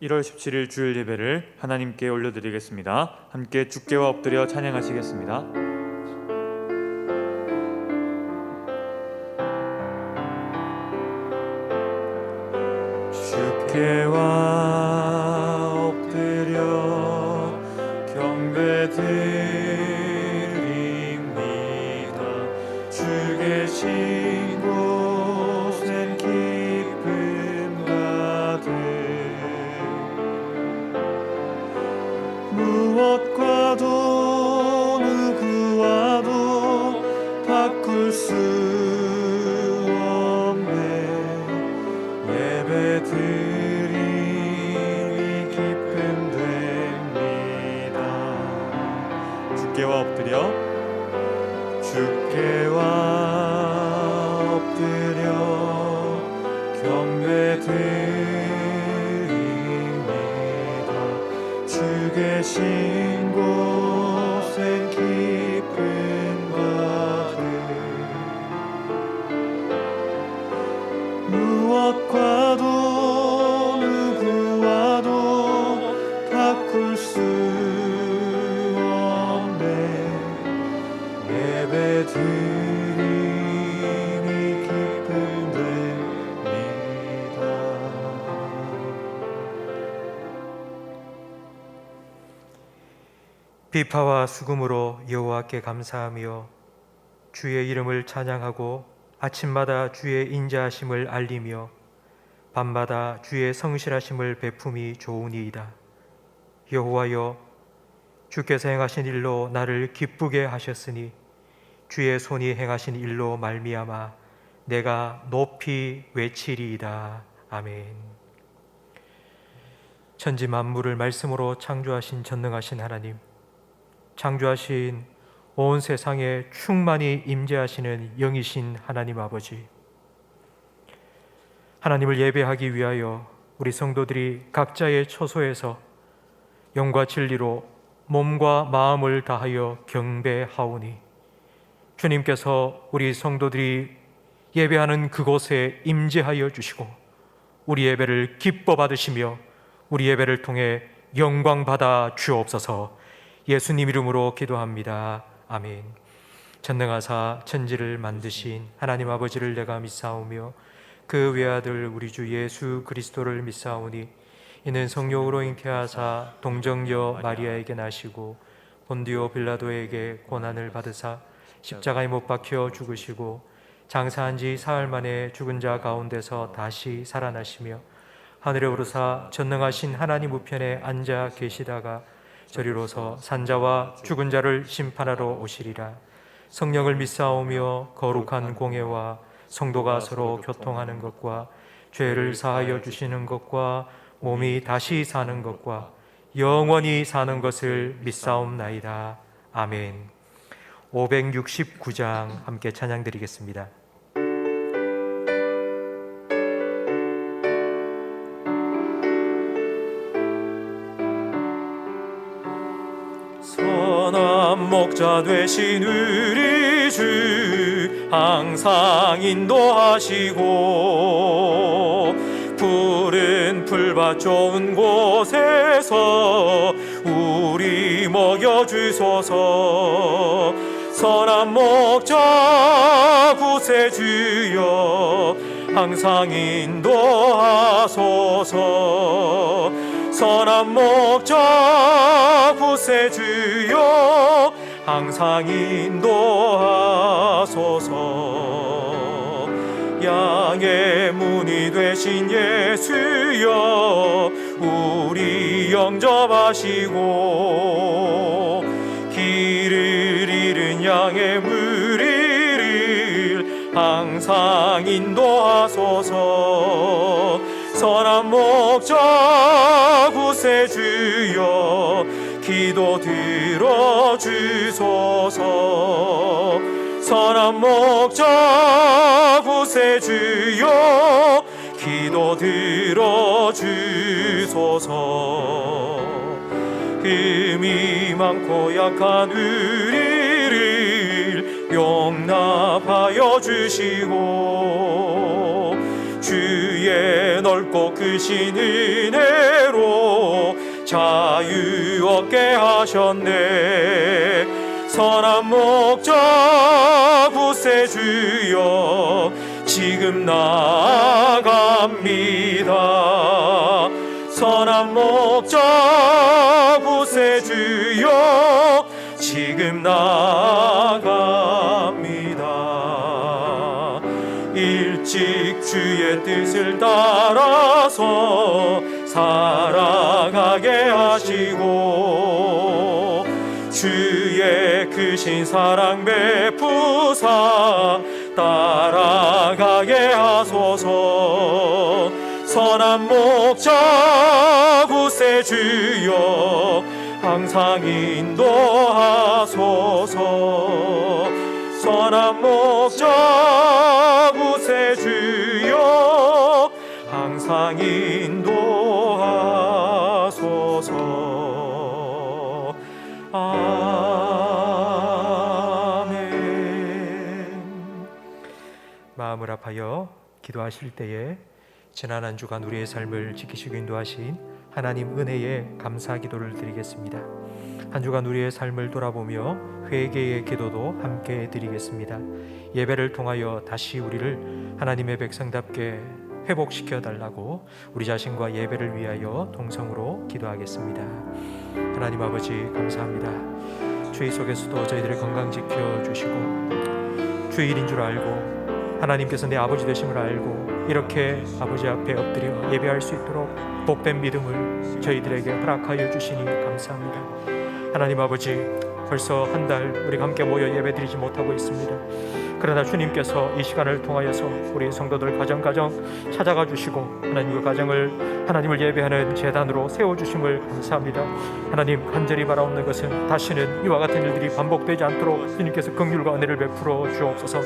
1월 17일 주일 예배를 하나님께 올려드리겠습니다. 함께 주께와 엎드려 찬양하시겠습니다. 주께와 엎드려 경배드립니다. 주 계신 곳엔 기쁨 가득 무엇과도 누구와도 바꿀 수 없네. 예배드림이 기쁨 됩니다. 주께와 엎드려 경배드립니다. 주 계신 곳엔 기쁨 가득 무엇과도 누구와도 바꿀 수 없네. 예배드림이 기쁨 됩니다. 비파와 수금으로 여호와께 감사하며 주의 이름을 찬양하고 아침마다 주의 인자하심을 알리며 밤마다 주의 성실하심을 베품이 좋으니이다. 여호와여, 주께서 행하신 일로 나를 기쁘게 하셨으니 주의 손이 행하신 일로 말미암아 내가 높이 외치리이다. 아멘. 천지 만물을 말씀으로 창조하신 전능하신 하나님, 창조하신 온 세상에 충만히 임재하시는 영이신 하나님 아버지, 하나님을 예배하기 위하여 우리 성도들이 각자의 처소에서 영과 진리로 몸과 마음을 다하여 경배하오니 주님께서 우리 성도들이 예배하는 그곳에 임재하여 주시고 우리 예배를 기뻐 받으시며 우리 예배를 통해 영광 받아 주옵소서. 예수님 이름으로 기도합니다. 아멘. 전능하사 천지를 만드신 하나님 아버지를 내가 믿사오며 그 외아들 우리 주 예수 그리스도를 믿사오니 이는 성령으로 잉태하사 동정녀 마리아에게 나시고 본디오 빌라도에게 고난을 받으사 십자가에 못 박혀 죽으시고 장사한 지 사흘 만에 죽은 자 가운데서 다시 살아나시며 하늘에 오르사 전능하신 하나님 우편에 앉아 계시다가 저리로서 산자와 죽은 자를 심판하러 오시리라. 성령을 믿사오며 거룩한 공회와 성도가 서로 교통하는 것과 죄를 사하여 주시는 것과 몸이 다시 사는 것과 영원히 사는 것을 믿사옵나이다. 아멘. 569장 함께 찬양드리겠습니다. 선한 목자 되신 우리 주 항상 인도하시고 푸른 풀밭 좋은 곳에서 우리 먹여주소서. 선한 목자 구세주여 항상 인도하소서. 선한 목자 구세주여 항상 인도하소서. 양의 문이 되신 예수여 우리 영접하시고 길을 잃은 양의 무리를 항상 인도하소서. 선한 목자 구세주여 기도 들어주소서. 선한 목자 구세주여 기도 들어주소서. 흠이 많고 약한 우리를 용납하여 주시고 주의 넓고 주시고 크신 은혜로 자유 얻게 하셨네. 선한 목자 구세주여 지금 나아갑니다. 선한 목자 구세주여 지금 나아갑니다. 일찍 주의 뜻을 따라서 살아가게 하시고 주의 크신 사랑 베푸사 따라가게 하소서. 선한 목자 구세주여 항상 인도하소서. 선한 목자 구세주여 항상 인도하소서. 아멘. 마음을 합하여 기도하실 때에 지난 한 주간 우리의 삶을 지키시고 인도하신 하나님 은혜에 감사 기도를 드리겠습니다. 한 주간 우리의 삶을 돌아보며 회개의 기도도 함께 드리겠습니다. 예배를 통하여 다시 우리를 하나님의 백성답게 회복시켜 달라고 우리 자신과 예배를 위하여 동성으로 기도하겠습니다. 하나님 아버지 감사합니다. 주의 속에서도 저희들의 건강 지켜주시고 주일인 줄 알고 하나님께서 내 아버지 되심을 알고 이렇게 아버지 앞에 엎드려 예배할 수 있도록 복된 믿음을 저희들에게 허락하여 주시니 감사합니다. 하나님 아버지, 벌써 한 달 우리가 함께 모여 예배드리지 못하고 있습니다. 그러나 주님께서 이 시간을 통하여서 우리 성도들 가정 찾아가 주시고 하나님의 가정을 하나님을 예배하는 제단으로 세워주심을 감사합니다. 하나님, 간절히 바라옵는 것은 다시는 이와 같은 일들이 반복되지 않도록 주님께서 긍휼과 은혜를 베풀어 주옵소서.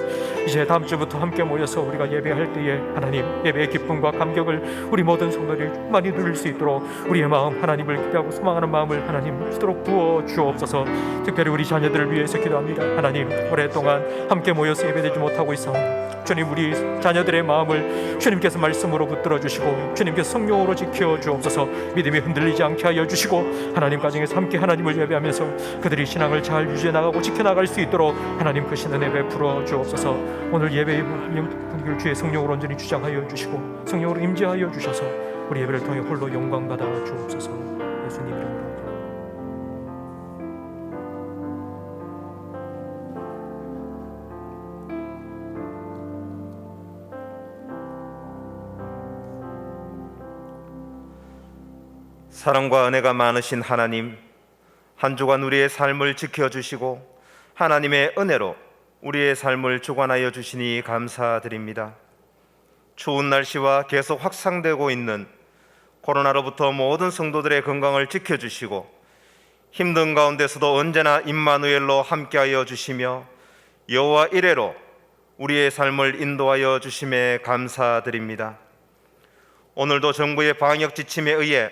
이제 다음 주부터 함께 모여서 우리가 예배할 때에 하나님 예배의 기쁨과 감격을 우리 모든 성도들이 많이 누릴 수 있도록 우리의 마음, 하나님을 기대하고 소망하는 마음을 하나님 주도록 부어 주옵소서. 특별히 우리 자녀들을 위해서 기도합니다. 하나님, 오랫동안 함께 모여서 예배되지 못하고 있사오니 주님, 우리 자녀들의 마음을 주님께서 말씀으로 붙들어 주시고 주님께서 성령으로 지켜 주옵소서. 믿음이 흔들리지 않게 하여 주시고 하나님 가정에서 함께 하나님을 예배하면서 그들이 신앙을 잘 유지해 나가고 지켜나갈 수 있도록 하나님 그 신은혜 베풀어 주옵소서. 오늘 예배의 분위기를 주의 성령으로 온전히 주장하여 주시고 성령으로 임재하여 주셔서 우리 예배를 통해 홀로 영광 받아 주옵소서. 예수님 이름으로. 사랑과 은혜가 많으신 하나님, 한 주간 우리의 삶을 지켜주시고 하나님의 은혜로 우리의 삶을 주관하여 주시니 감사드립니다. 추운 날씨와 계속 확산되고 있는 코로나로부터 모든 성도들의 건강을 지켜주시고 힘든 가운데서도 언제나 임마누엘로 함께하여 주시며 여호와 이레로 우리의 삶을 인도하여 주심에 감사드립니다. 오늘도 정부의 방역 지침에 의해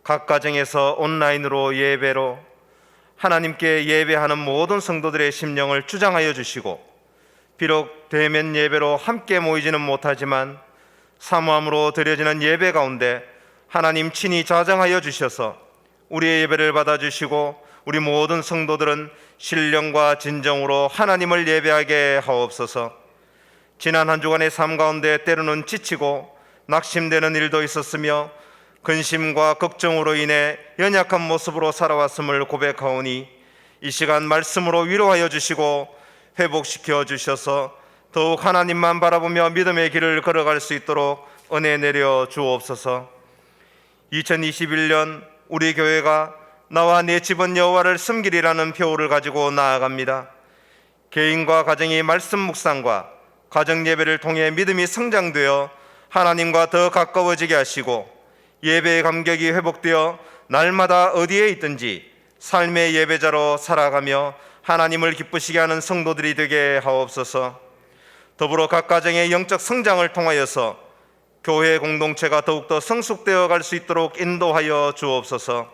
각 가정에서 온라인으로 예배로 하나님께 예배하는 모든 성도들의 심령을 주장하여 주시고 비록 대면 예배로 함께 모이지는 못하지만 사모함으로 드려지는 예배 가운데 하나님 친히 자정하여 주셔서 우리의 예배를 받아주시고 우리 모든 성도들은 신령과 진정으로 하나님을 예배하게 하옵소서. 지난 한 주간의 삶 가운데 때로는 지치고 낙심되는 일도 있었으며 근심과 걱정으로 인해 연약한 모습으로 살아왔음을 고백하오니 이 시간 말씀으로 위로하여 주시고 회복시켜 주셔서 더욱 하나님만 바라보며 믿음의 길을 걸어갈 수 있도록 은혜 내려 주옵소서. 2021년 우리 교회가 나와 내 집은 여호와를 섬기리라는 표어를 가지고 나아갑니다. 개인과 가정이 말씀 묵상과 가정 예배를 통해 믿음이 성장되어 하나님과 더 가까워지게 하시고 예배의 감격이 회복되어 날마다 어디에 있든지 삶의 예배자로 살아가며 하나님을 기쁘시게 하는 성도들이 되게 하옵소서. 더불어 각 가정의 영적 성장을 통하여서 교회 공동체가 더욱더 성숙되어 갈 수 있도록 인도하여 주옵소서.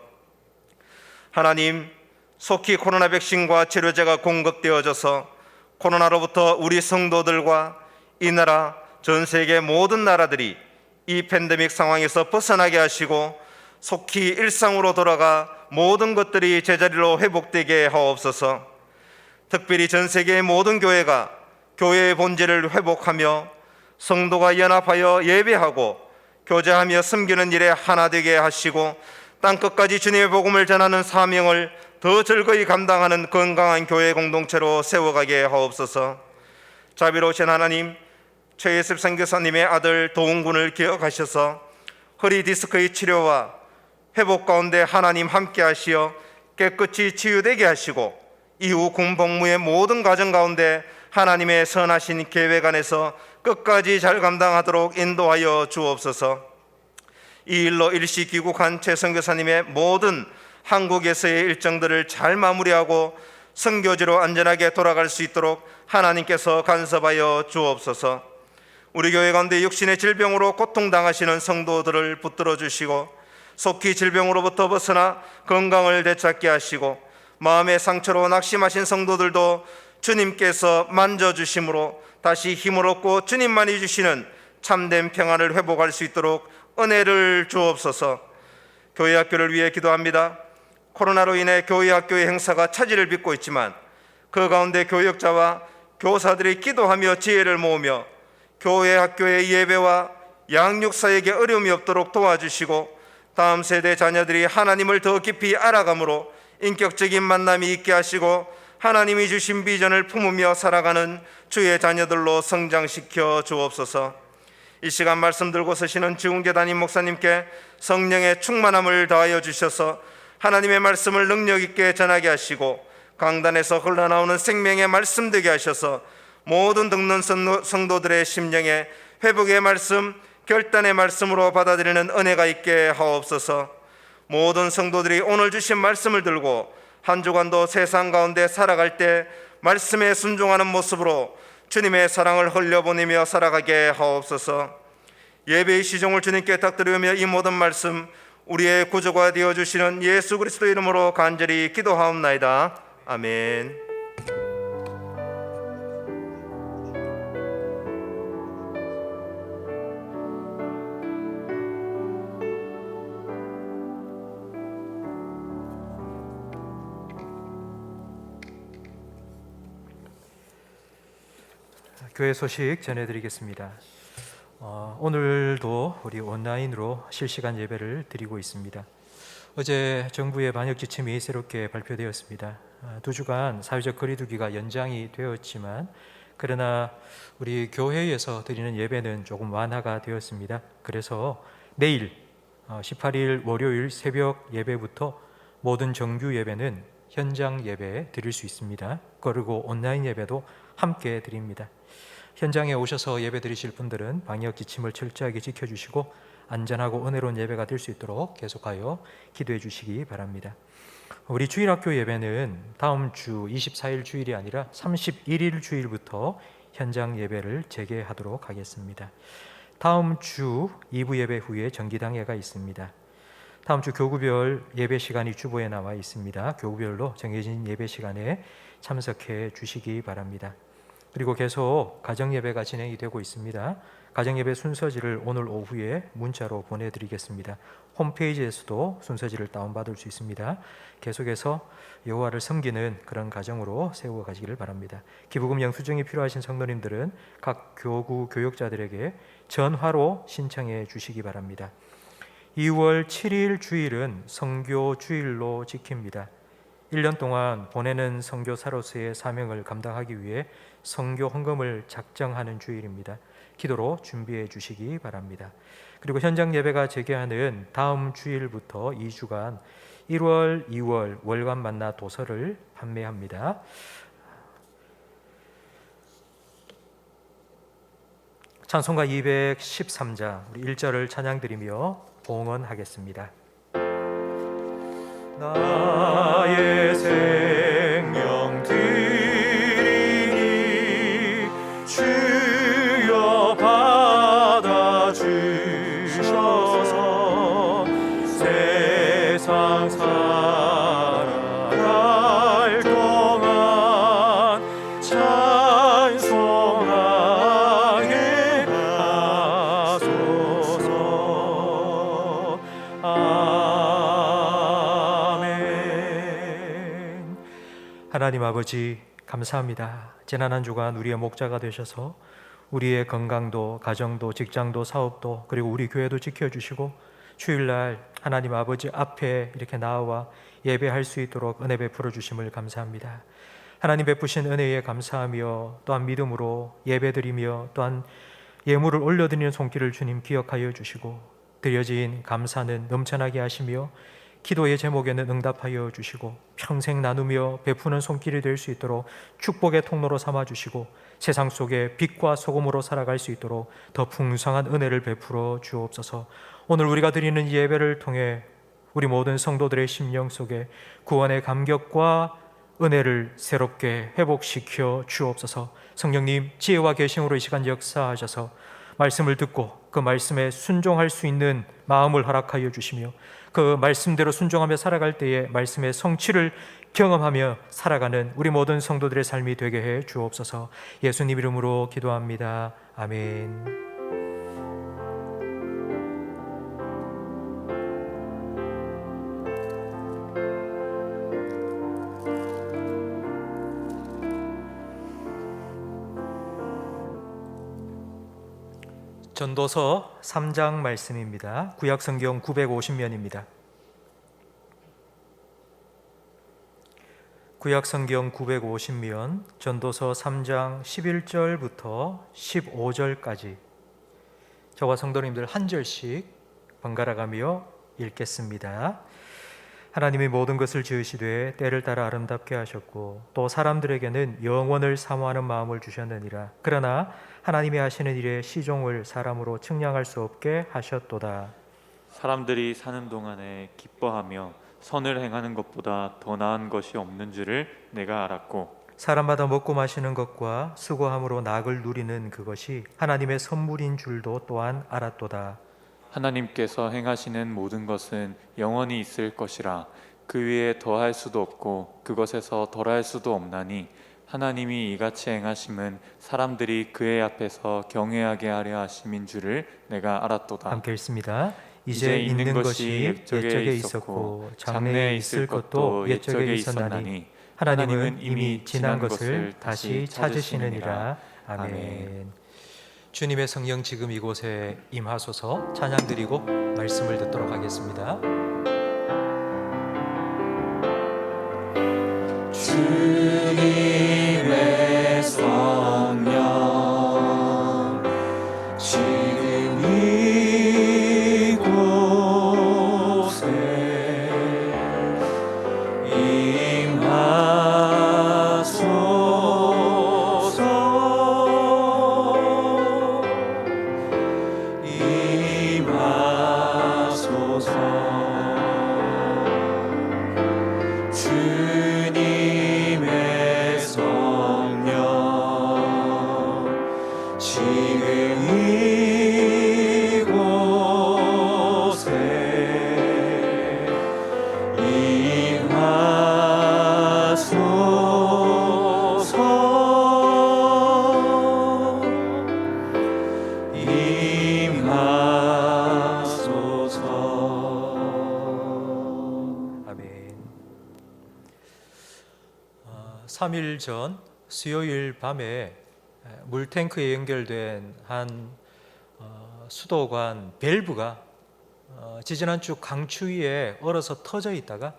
하나님, 속히 코로나 백신과 치료제가 공급되어져서 코로나로부터 우리 성도들과 이 나라, 전 세계 모든 나라들이 이 팬데믹 상황에서 벗어나게 하시고 속히 일상으로 돌아가 모든 것들이 제자리로 회복되게 하옵소서. 특별히 전 세계의 모든 교회가 교회의 본질을 회복하며 성도가 연합하여 예배하고 교제하며 섬기는 일에 하나 되게 하시고 땅끝까지 주님의 복음을 전하는 사명을 더 즐거이 감당하는 건강한 교회 공동체로 세워가게 하옵소서. 자비로우신 하나님, 최예습 선교사님의 아들 도훈군을 기억하셔서 허리 디스크의 치료와 회복 가운데 하나님 함께 하시어 깨끗이 치유되게 하시고 이후 군복무의 모든 과정 가운데 하나님의 선하신 계획 안에서 끝까지 잘 감당하도록 인도하여 주옵소서. 이 일로 일시 귀국한 최 선교사님의 모든 한국에서의 일정들을 잘 마무리하고 선교지로 안전하게 돌아갈 수 있도록 하나님께서 간섭하여 주옵소서. 우리 교회 가운데 육신의 질병으로 고통당하시는 성도들을 붙들어 주시고 속히 질병으로부터 벗어나 건강을 되찾게 하시고 마음의 상처로 낙심하신 성도들도 주님께서 만져주심으로 다시 힘을 얻고 주님만이 주시는 참된 평안을 회복할 수 있도록 은혜를 주옵소서. 교회 학교를 위해 기도합니다. 코로나로 인해 교회 학교의 행사가 차질을 빚고 있지만 그 가운데 교역자와 교사들이 기도하며 지혜를 모으며 교회 학교의 예배와 양육사에게 어려움이 없도록 도와주시고 다음 세대 자녀들이 하나님을 더 깊이 알아감으로 인격적인 만남이 있게 하시고 하나님이 주신 비전을 품으며 살아가는 주의 자녀들로 성장시켜 주옵소서. 이 시간 말씀 들고 서시는 지웅재 담임 목사님께 성령의 충만함을 더하여 주셔서 하나님의 말씀을 능력 있게 전하게 하시고 강단에서 흘러나오는 생명의 말씀 되게 하셔서 모든 듣는 성도들의 심령에 회복의 말씀, 결단의 말씀으로 받아들이는 은혜가 있게 하옵소서. 모든 성도들이 오늘 주신 말씀을 들고 한 주간도 세상 가운데 살아갈 때 말씀에 순종하는 모습으로 주님의 사랑을 흘려보내며 살아가게 하옵소서. 예배의 시종을 주님께 탁드리며 이 모든 말씀 우리의 구주가 되어주시는 예수 그리스도 이름으로 간절히 기도하옵나이다. 아멘. 교회 소식 전해드리겠습니다. 오늘도 우리 온라인으로 실시간 예배를 드리고 있습니다. 어제 정부의 방역 지침이 새롭게 발표되었습니다. 2주간 사회적 거리두기가 연장이 되었지만 그러나 우리 교회에서 드리는 예배는 조금 완화가 되었습니다. 그래서 내일 18일 월요일 새벽 예배부터 모든 정규 예배는 현장 예배 드릴 수 있습니다. 그리고 온라인 예배도 함께 드립니다. 현장에 오셔서 예배 드리실 분들은 방역 지침을 철저하게 지켜주시고 안전하고 은혜로운 예배가 될 수 있도록 계속하여 기도해 주시기 바랍니다. 우리 주일학교 예배는 다음 주 24일 주일이 아니라 31일 주일부터 현장 예배를 재개하도록 하겠습니다. 다음 주 2부 예배 후에 정기당회가 있습니다. 다음 주 교구별 예배 시간이 주보에 나와 있습니다. 교구별로 정해진 예배 시간에 참석해 주시기 바랍니다. 그리고 계속 가정예배가 진행이 되고 있습니다. 가정예배 순서지를 오늘 오후에 문자로 보내드리겠습니다. 홈페이지에서도 순서지를 다운받을 수 있습니다. 계속해서 여호와를 섬기는 그런 가정으로 세워가시기를 바랍니다. 기부금 영수증이 필요하신 성도님들은 각 교구 교역자들에게 전화로 신청해 주시기 바랍니다. 2월 7일 주일은 선교 주일로 지킵니다. 1년 동안 보내는 선교사로서의 사명을 감당하기 위해 선교 헌금을 작정하는 주일입니다. 기도로 준비해 주시기 바랍니다. 그리고 현장 예배가 재개하는 다음 주일부터 2주간 1월, 2월 월간 만나 도서를 판매합니다. 찬송가 213장 우리 1절을 찬양드리며 봉헌하겠습니다. 나의 생명 드리니 주여 받아주셔서 세상 살아갈 동안 찬송하게 하소서. 하나님 아버지 감사합니다. 지난 한 주간 우리의 목자가 되셔서 우리의 건강도, 가정도, 직장도, 사업도, 그리고 우리 교회도 지켜주시고 주일날 하나님 아버지 앞에 이렇게 나와 예배할 수 있도록 은혜 베풀어 주심을 감사합니다. 하나님 베푸신 은혜에 감사하며 또한 믿음으로 예배드리며 또한 예물을 올려드리는 손길을 주님 기억하여 주시고 드려진 감사는 넘쳐나게 하시며 기도의 제목에는 응답하여 주시고 평생 나누며 베푸는 손길이 될 수 있도록 축복의 통로로 삼아 주시고 세상 속에 빛과 소금으로 살아갈 수 있도록 더 풍성한 은혜를 베풀어 주옵소서. 오늘 우리가 드리는 예배를 통해 우리 모든 성도들의 심령 속에 구원의 감격과 은혜를 새롭게 회복시켜 주옵소서. 성령님 지혜와 계심으로 이 시간 역사하셔서 말씀을 듣고 그 말씀에 순종할 수 있는 마음을 허락하여 주시며 그 말씀대로 순종하며 살아갈 때에 말씀의 성취를 경험하며 살아가는 우리 모든 성도들의 삶이 되게 해 주옵소서. 예수님 이름으로 기도합니다. 아멘. 전도서 3장 말씀입니다. 구약성경 950면입니다. 구약성경 950면 전도서 3장 11절부터 15절까지 저와 성도님들 한 절씩 번갈아 가며 읽겠습니다. 하나님이 모든 것을 지으시되 때를 따라 아름답게 하셨고 또 사람들에게는 영원을 사모하는 마음을 주셨느니라. 그러나 하나님이 하시는 일에 시종을 사람으로 측량할 수 없게 하셨도다. 사람들이 사는 동안에 기뻐하며 선을 행하는 것보다 더 나은 것이 없는 줄을 내가 알았고 사람마다 먹고 마시는 것과 수고함으로 낙을 누리는 그것이 하나님의 선물인 줄도 또한 알았도다. 하나님께서 행하시는 모든 것은 영원히 있을 것이라 그 위에 더할 수도 없고 그것에서 덜할 수도 없나니 하나님이 이같이 행하심은 사람들이 그의 앞에서 경외하게 하려 하심인 줄을 내가 알았도다. 함께 읽습니다. 이제 있는 것이 옛적에 있었고 장래에 있을 것도 옛적에 있었나니 하나님은 이미 지난 것을 다시 찾으시느니라. 아멘. 주님의 성령 지금 이곳에 임하소서. 찬양 드리고 말씀을 듣도록 하겠습니다. 주님의 성령 지금 이곳에 임하소서. 주님의 성령 지금 이곳에 임하소서. 아멘. 3일 전 수요일 밤에 물탱크에 연결된 한 수도관 밸브가 지지난주 강추위에 얼어서 터져 있다가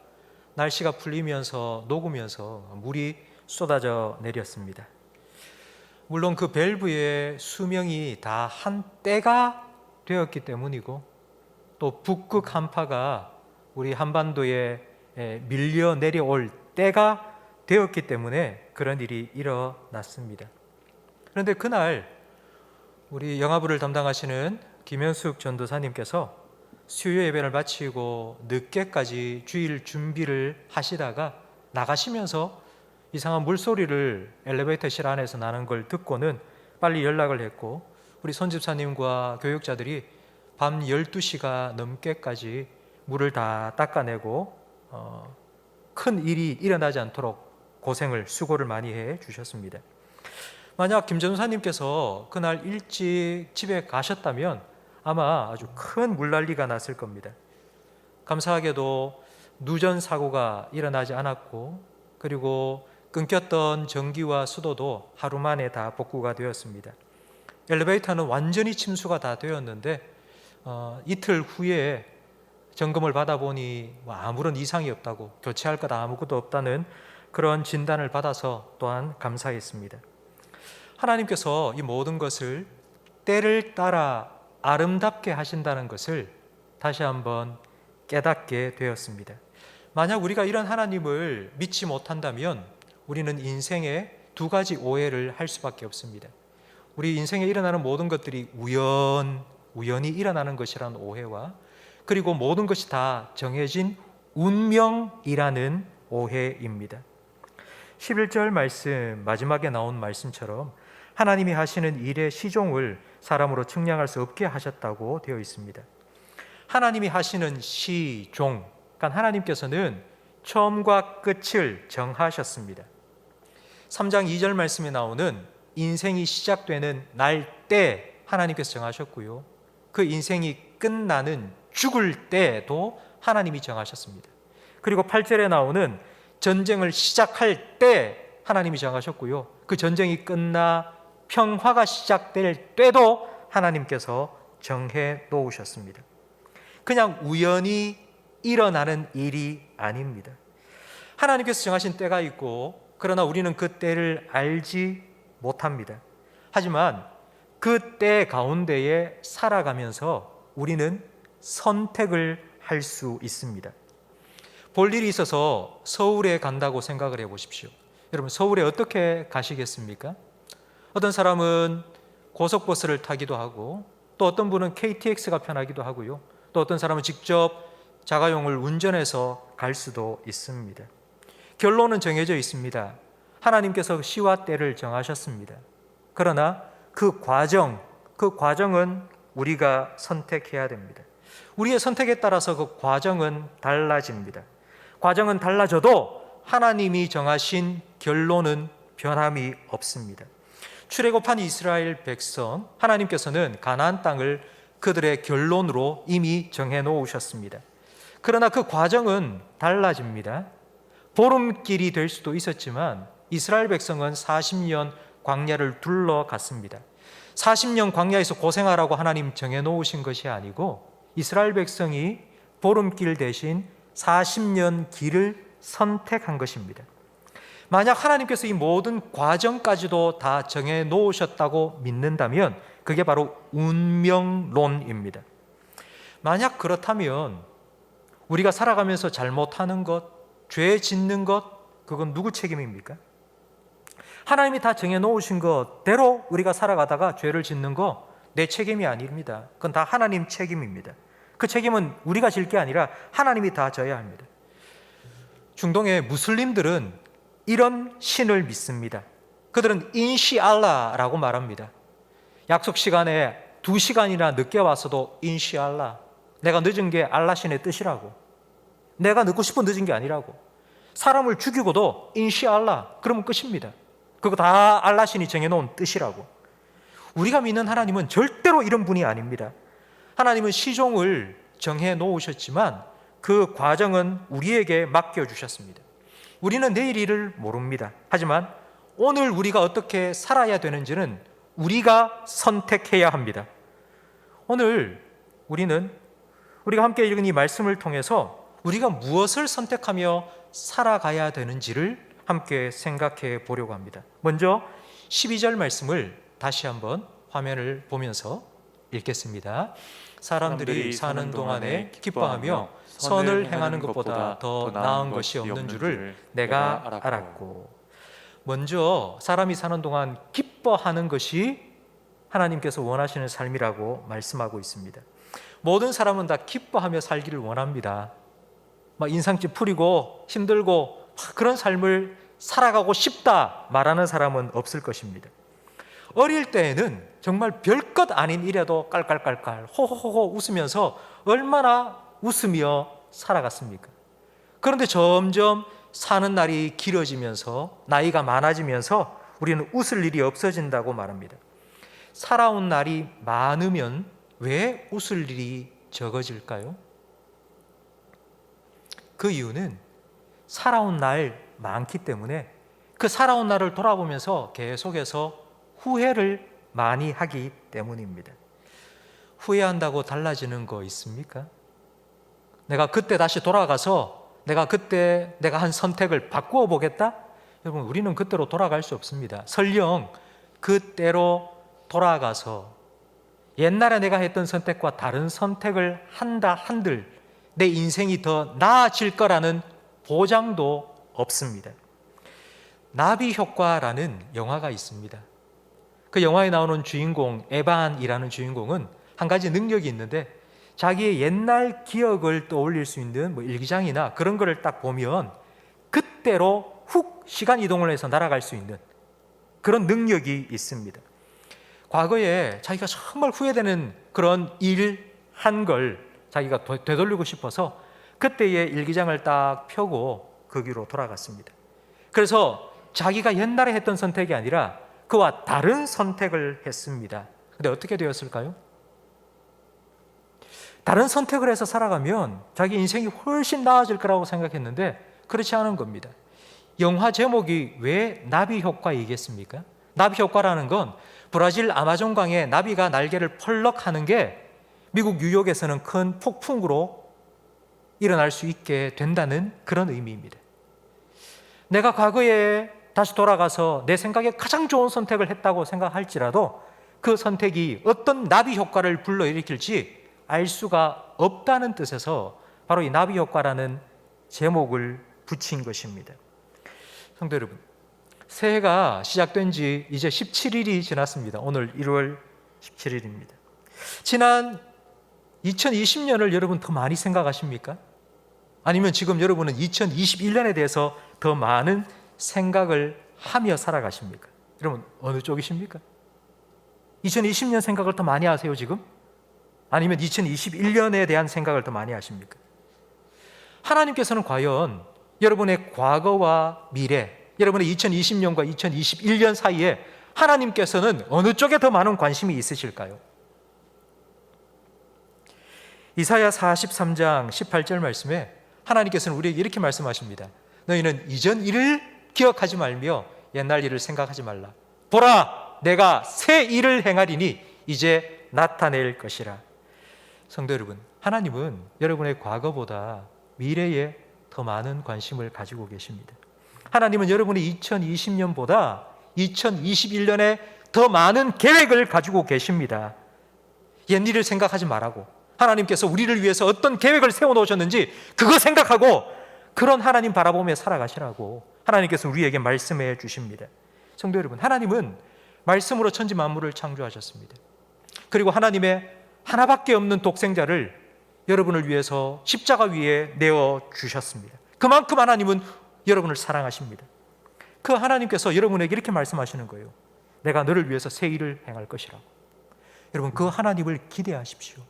날씨가 풀리면서 녹으면서 물이 쏟아져 내렸습니다. 물론 그 밸브의 수명이 다 한 때가 되었기 때문이고 또 북극 한파가 우리 한반도에 밀려 내려올 때가 되었기 때문에 그런 일이 일어났습니다. 그런데 그날 우리 영화부를 담당하시는 김현숙 전도사님께서 수요 예배를 마치고 늦게까지 주일 준비를 하시다가 나가시면서 이상한 물소리를 엘리베이터실 안에서 나는 걸 듣고는 빨리 연락을 했고 우리 손집사님과 교육자들이 밤 12시가 넘게까지 물을 다 닦아내고 큰 일이 일어나지 않도록 고생을 수고를 많이 해 주셨습니다. 만약 김 전사님께서 그날 일찍 집에 가셨다면 아마 아주 큰 물난리가 났을 겁니다. 감사하게도 누전 사고가 일어나지 않았고 그리고 끊겼던 전기와 수도도 하루 만에 다 복구가 되었습니다. 엘리베이터는 완전히 침수가 다 되었는데 이틀 후에 점검을 받아보니 아무런 이상이 없다고, 교체할 것 아무것도 없다는 그런 진단을 받아서 또한 감사했습니다. 하나님께서 이 모든 것을 때를 따라 아름답게 하신다는 것을 다시 한번 깨닫게 되었습니다. 만약 우리가 이런 하나님을 믿지 못한다면 우리는 인생에 두 가지 오해를 할 수밖에 없습니다. 우리 인생에 일어나는 모든 것들이 우연히 일어나는 것이라는 오해와, 그리고 모든 것이 다 정해진 운명이라는 오해입니다. 11절 말씀 마지막에 나온 말씀처럼 하나님이 하시는 일의 시종을 사람으로 측량할 수 없게 하셨다고 되어 있습니다. 하나님이 하시는 시종, 그러니까 하나님께서는 처음과 끝을 정하셨습니다. 3장 2절 말씀에 나오는 인생이 시작되는 날때 하나님께서 정하셨고요, 그 인생이 끝나는 죽을 때도 하나님이 정하셨습니다. 그리고 8절에 나오는 전쟁을 시작할 때 하나님이 정하셨고요, 그 전쟁이 끝나 평화가 시작될 때도 하나님께서 정해 놓으셨습니다. 그냥 우연히 일어나는 일이 아닙니다. 하나님께서 정하신 때가 있고, 그러나 우리는 그 때를 알지 못합니다. 하지만 그 때 가운데에 살아가면서 우리는 선택을 할 수 있습니다. 볼 일이 있어서 서울에 간다고 생각을 해보십시오. 여러분, 서울에 어떻게 가시겠습니까? 어떤 사람은 고속버스를 타기도 하고, 또 어떤 분은 KTX가 편하기도 하고요, 또 어떤 사람은 직접 자가용을 운전해서 갈 수도 있습니다. 결론은 정해져 있습니다. 하나님께서 시와 때를 정하셨습니다. 그러나 그 과정은 우리가 선택해야 됩니다. 우리의 선택에 따라서 그 과정은 달라집니다. 과정은 달라져도 하나님이 정하신 결론은 변함이 없습니다. 출애굽한 이스라엘 백성, 하나님께서는 가나안 땅을 그들의 결론으로 이미 정해 놓으셨습니다. 그러나 그 과정은 달라집니다. 보름길이 될 수도 있었지만 이스라엘 백성은 40년 광야를 둘러갔습니다. 40년 광야에서 고생하라고 하나님 정해 놓으신 것이 아니고, 이스라엘 백성이 보름길 대신 40년 길을 선택한 것입니다. 만약 하나님께서 이 모든 과정까지도 다 정해 놓으셨다고 믿는다면 그게 바로 운명론입니다. 만약 그렇다면 우리가 살아가면서 잘못하는 것, 죄 짓는 것, 그건 누구 책임입니까? 하나님이 다 정해 놓으신 것대로 우리가 살아가다가 죄를 짓는 거 내 책임이 아닙니다. 그건 다 하나님 책임입니다. 그 책임은 우리가 질 게 아니라 하나님이 다 져야 합니다. 중동의 무슬림들은 이런 신을 믿습니다. 그들은 인시알라라고 말합니다. 약속 시간에 2시간이나 늦게 왔어도 인시알라, 내가 늦은 게 알라 신의 뜻이라고, 내가 늦고 싶어 늦은 게 아니라고, 사람을 죽이고도 인시알라 그러면 끝입니다. 그거 다 알라 신이 정해놓은 뜻이라고. 우리가 믿는 하나님은 절대로 이런 분이 아닙니다. 하나님은 시종을 정해 놓으셨지만 그 과정은 우리에게 맡겨주셨습니다. 우리는 내일 일을 모릅니다. 하지만 오늘 우리가 어떻게 살아야 되는지는 우리가 선택해야 합니다. 오늘 우리가 함께 읽은 이 말씀을 통해서 우리가 무엇을 선택하며 살아가야 되는지를 함께 생각해 보려고 합니다. 먼저 12절 말씀을 다시 한번 화면을 보면서 읽겠습니다. 사람들이 사는 동안에 기뻐하며 선을 행하는 것보다 더 나은 것이 없는 줄을 내가 알았고. 먼저 사람이 사는 동안 기뻐하는 것이 하나님께서 원하시는 삶이라고 말씀하고 있습니다. 모든 사람은 다 기뻐하며 살기를 원합니다. 막 인상집 풀이고 힘들고 그런 삶을 살아가고 싶다 말하는 사람은 없을 것입니다. 어릴 때에는 정말 별것 아닌 일에도 깔깔깔깔 호호호호 웃으면서 얼마나 웃으며 살아갔습니까? 그런데 점점 사는 날이 길어지면서 나이가 많아지면서 우리는 웃을 일이 없어진다고 말합니다. 살아온 날이 많으면 왜 웃을 일이 적어질까요? 그 이유는 살아온 날 많기 때문에 그 살아온 날을 돌아보면서 계속해서 후회를 많이 하기 때문입니다. 후회한다고 달라지는 거 있습니까? 내가 그때 다시 돌아가서 내가 그때 내가 한 선택을 바꾸어 보겠다? 여러분, 우리는 그때로 돌아갈 수 없습니다. 설령 그때로 돌아가서 옛날에 내가 했던 선택과 다른 선택을 한다 한들 내 인생이 더 나아질 거라는 보장도 없습니다. 나비 효과라는 영화가 있습니다. 그 영화에 나오는 주인공 에반이라는 주인공은 한 가지 능력이 있는데 자기의 옛날 기억을 떠올릴 수 있는 일기장이나 그런 거를 딱 보면 그때로 훅 시간 이동을 해서 날아갈 수 있는 그런 능력이 있습니다. 과거에 자기가 정말 후회되는 그런 일 한 걸 자기가 되돌리고 싶어서 그때의 일기장을 딱 펴고 거기로 돌아갔습니다. 그래서 자기가 옛날에 했던 선택이 아니라 그와 다른 선택을 했습니다. 근데 어떻게 되었을까요? 다른 선택을 해서 살아가면 자기 인생이 훨씬 나아질 거라고 생각했는데 그렇지 않은 겁니다. 영화 제목이 왜 나비 효과이겠습니까? 나비 효과라는 건 브라질 아마존강에 나비가 날개를 펄럭 하는 게 미국 뉴욕에서는 큰 폭풍으로 일어날 수 있게 된다는 그런 의미입니다. 내가 과거에 다시 돌아가서 내 생각에 가장 좋은 선택을 했다고 생각할지라도 그 선택이 어떤 나비 효과를 불러일으킬지 알 수가 없다는 뜻에서 바로 이 나비 효과라는 제목을 붙인 것입니다. 성도 여러분, 새해가 시작된 지 이제 17일이 지났습니다. 오늘 1월 17일입니다. 지난 2020년을 여러분 더 많이 생각하십니까? 아니면 지금 여러분은 2021년에 대해서 더 많은 생각을 하며 살아가십니까? 여러분, 어느 쪽이십니까? 2020년 생각을 더 많이 하세요, 지금? 아니면 2021년에 대한 생각을 더 많이 하십니까? 하나님께서는 과연 여러분의 과거와 미래, 여러분의 2020년과 2021년 사이에 하나님께서는 어느 쪽에 더 많은 관심이 있으실까요? 이사야 43장 18절 말씀에 하나님께서는 우리에게 이렇게 말씀하십니다. 너희는 이전 일을 기억하지 말며 옛날 일을 생각하지 말라. 보라, 내가 새 일을 행하리니 이제 나타낼 것이라. 성도 여러분, 하나님은 여러분의 과거보다 미래에 더 많은 관심을 가지고 계십니다. 하나님은 여러분이 2020년보다 2021년에 더 많은 계획을 가지고 계십니다. 옛일을 생각하지 말라고. 하나님께서 우리를 위해서 어떤 계획을 세워놓으셨는지 그거 생각하고 그런 하나님 바라보며 살아가시라고 하나님께서 우리에게 말씀해 주십니다. 성도 여러분, 하나님은 말씀으로 천지 만물을 창조하셨습니다. 그리고 하나님의 하나밖에 없는 독생자를 여러분을 위해서 십자가 위에 내어 주셨습니다. 그만큼 하나님은 여러분을 사랑하십니다. 그 하나님께서 여러분에게 이렇게 말씀하시는 거예요. 내가 너를 위해서 새 일을 행할 것이라고. 여러분, 그 하나님을 기대하십시오.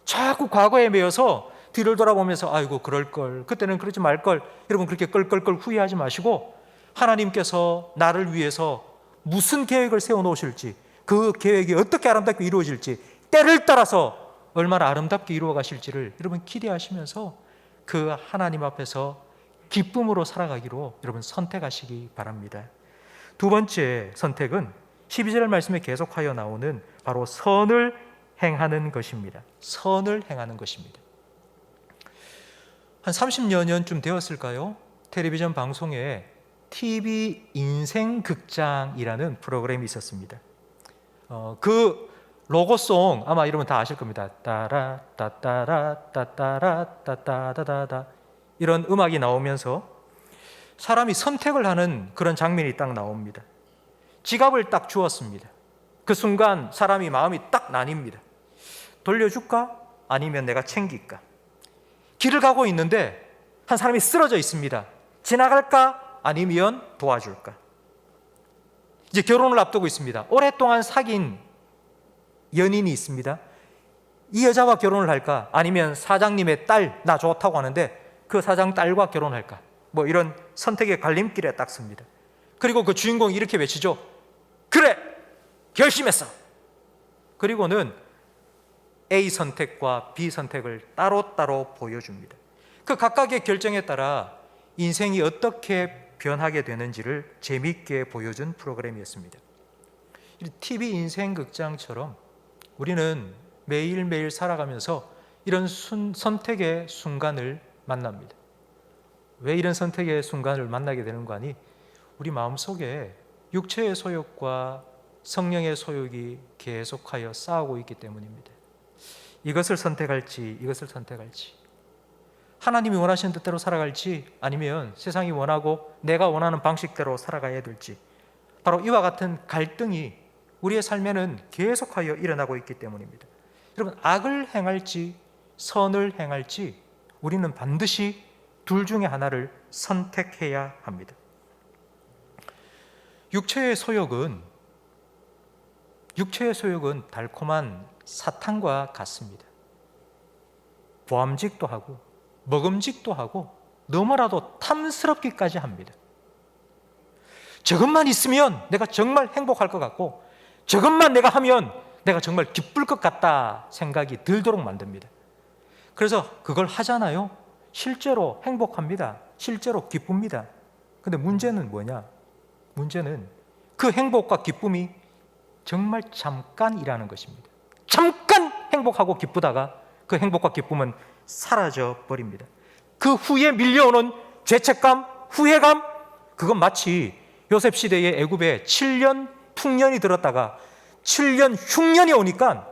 자꾸 과거에 매여서 뒤를 돌아보면서 아이고 그럴걸, 그때는 그러지 말걸, 여러분 그렇게 껄껄껄 후회하지 마시고 하나님께서 나를 위해서 무슨 계획을 세워놓으실지, 그 계획이 어떻게 아름답게 이루어질지, 때를 따라서 얼마나 아름답게 이루어 가실지를 여러분 기대하시면서 그 하나님 앞에서 기쁨으로 살아가기로 여러분 선택하시기 바랍니다. 두 번째 선택은 12절 말씀에 계속하여 나오는 바로 선을 행하는 것입니다. 선을 행하는 것입니다. 한 30여 년쯤 되었을까요? 텔레비전 방송에 TV 인생극장이라는 프로그램이 있었습니다. 그 로고송 아마 여러분 다 아실 겁니다. 따라 따따라 따따라 따따다다다 이런 음악이 나오면서 사람이 선택을 하는 그런 장면이 딱 나옵니다. 지갑을 딱 주었습니다. 그 순간 사람이 마음이 딱 나뉩니다. 돌려줄까? 아니면 내가 챙길까? 길을 가고 있는데 한 사람이 쓰러져 있습니다. 지나갈까? 아니면 도와줄까? 이제 결혼을 앞두고 있습니다. 오랫동안 사귄 연인이 있습니다. 이 여자와 결혼을 할까? 아니면 사장님의 딸, 나 좋다고 하는데 그 사장 딸과 결혼할까? 이런 선택의 갈림길에 딱 섭니다. 그리고 그 주인공이 이렇게 외치죠. 그래! 결심했어! 그리고는 A 선택과 B 선택을 따로따로 보여줍니다. 그 각각의 결정에 따라 인생이 어떻게 변하게 되는지를 재미있게 보여준 프로그램이었습니다. TV 인생 극장처럼 우리는 매일매일 살아가면서 이런 선택의 순간을 만납니다. 왜 이런 선택의 순간을 만나게 되는 거 아니? 우리 마음속에 육체의 소욕과 성령의 소욕이 계속하여 싸우고 있기 때문입니다. 이것을 선택할지 이것을 선택할지, 하나님이 원하시는 뜻대로 살아갈지 아니면 세상이 원하고 내가 원하는 방식대로 살아가야 될지, 바로 이와 같은 갈등이 우리의 삶에는 계속하여 일어나고 있기 때문입니다. 여러분, 악을 행할지 선을 행할지 우리는 반드시 둘 중에 하나를 선택해야 합니다. 육체의 소욕은 달콤한 사탕과 같습니다. 보암직도 하고 먹음직도 하고 너무나도 탐스럽기까지 합니다. 저것만 있으면 내가 정말 행복할 것 같고 저것만 내가 하면 내가 정말 기쁠 것 같다 생각이 들도록 만듭니다. 그래서 그걸 하잖아요. 실제로 행복합니다. 실제로 기쁩니다. 근데 문제는 뭐냐? 문제는 그 행복과 기쁨이 정말 잠깐이라는 것입니다. 잠깐 행복하고 기쁘다가 그 행복과 기쁨은 사라져 버립니다. 그 후에 밀려오는 죄책감, 후회감, 그건 마치 요셉 시대의 애굽에 7년 풍년이 들었다가 7년 흉년이 오니까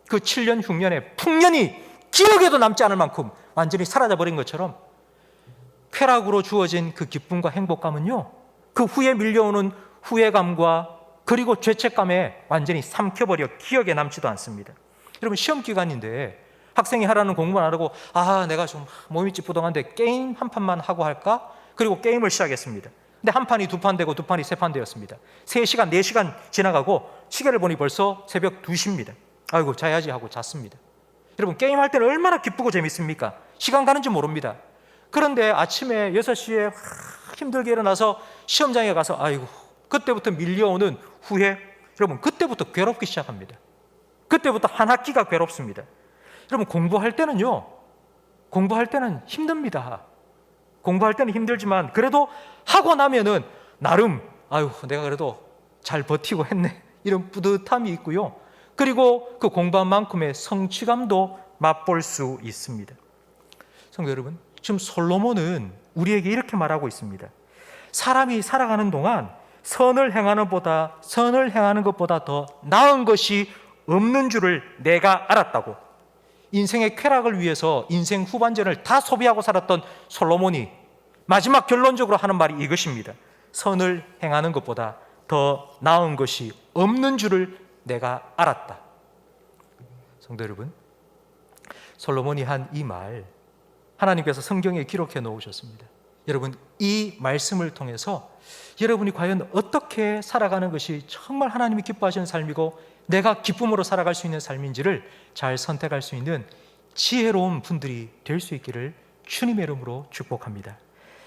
그 7년 흉년의 풍년이 기억에도 남지 않을 만큼 완전히 사라져 버린 것처럼 쾌락으로 주어진 그 기쁨과 행복감은요, 그 후에 밀려오는 후회감과 그리고 죄책감에 완전히 삼켜버려 기억에 남지도 않습니다. 여러분, 시험 기간인데 학생이 하라는 공부만 안 하고 내가 좀 몸이 찌뿌둥한데 게임 한 판만 하고 할까? 그리고 게임을 시작했습니다. 근데 한 판이 두 판 되고 두 판이 세 판 되었습니다. 3시간, 4시간 지나가고 시계를 보니 벌써 새벽 2시입니다. 아이고 자야지 하고 잤습니다. 여러분, 게임할 때는 얼마나 기쁘고 재밌습니까? 시간 가는 줄 모릅니다. 그런데 아침에 6시에 힘들게 일어나서 시험장에 가서 그때부터 밀려오는 후회, 여러분 그때부터 괴롭기 시작합니다. 그때부터 한 학기가 괴롭습니다. 여러분, 공부할 때는 힘듭니다. 공부할 때는 힘들지만 그래도 하고 나면은 나름 내가 그래도 잘 버티고 했네, 이런 뿌듯함이 있고요. 그리고 그 공부한 만큼의 성취감도 맛볼 수 있습니다. 성도 여러분, 지금 솔로몬은 우리에게 이렇게 말하고 있습니다. 사람이 살아가는 동안 선을 행하는 것보다 더 나은 것이 없는 줄을 내가 알았다고. 인생의 쾌락을 위해서 인생 후반전을 다 소비하고 살았던 솔로몬이 마지막 결론적으로 하는 말이 이것입니다. 선을 행하는 것보다 더 나은 것이 없는 줄을 내가 알았다. 성도 여러분, 솔로몬이 한 이 말 하나님께서 성경에 기록해 놓으셨습니다. 여러분, 이 말씀을 통해서 여러분이 과연 어떻게 살아가는 것이 정말 하나님이 기뻐하시는 삶이고 내가 기쁨으로 살아갈 수 있는 삶인지를 잘 선택할 수 있는 지혜로운 분들이 될 수 있기를 주님의 이름으로 축복합니다.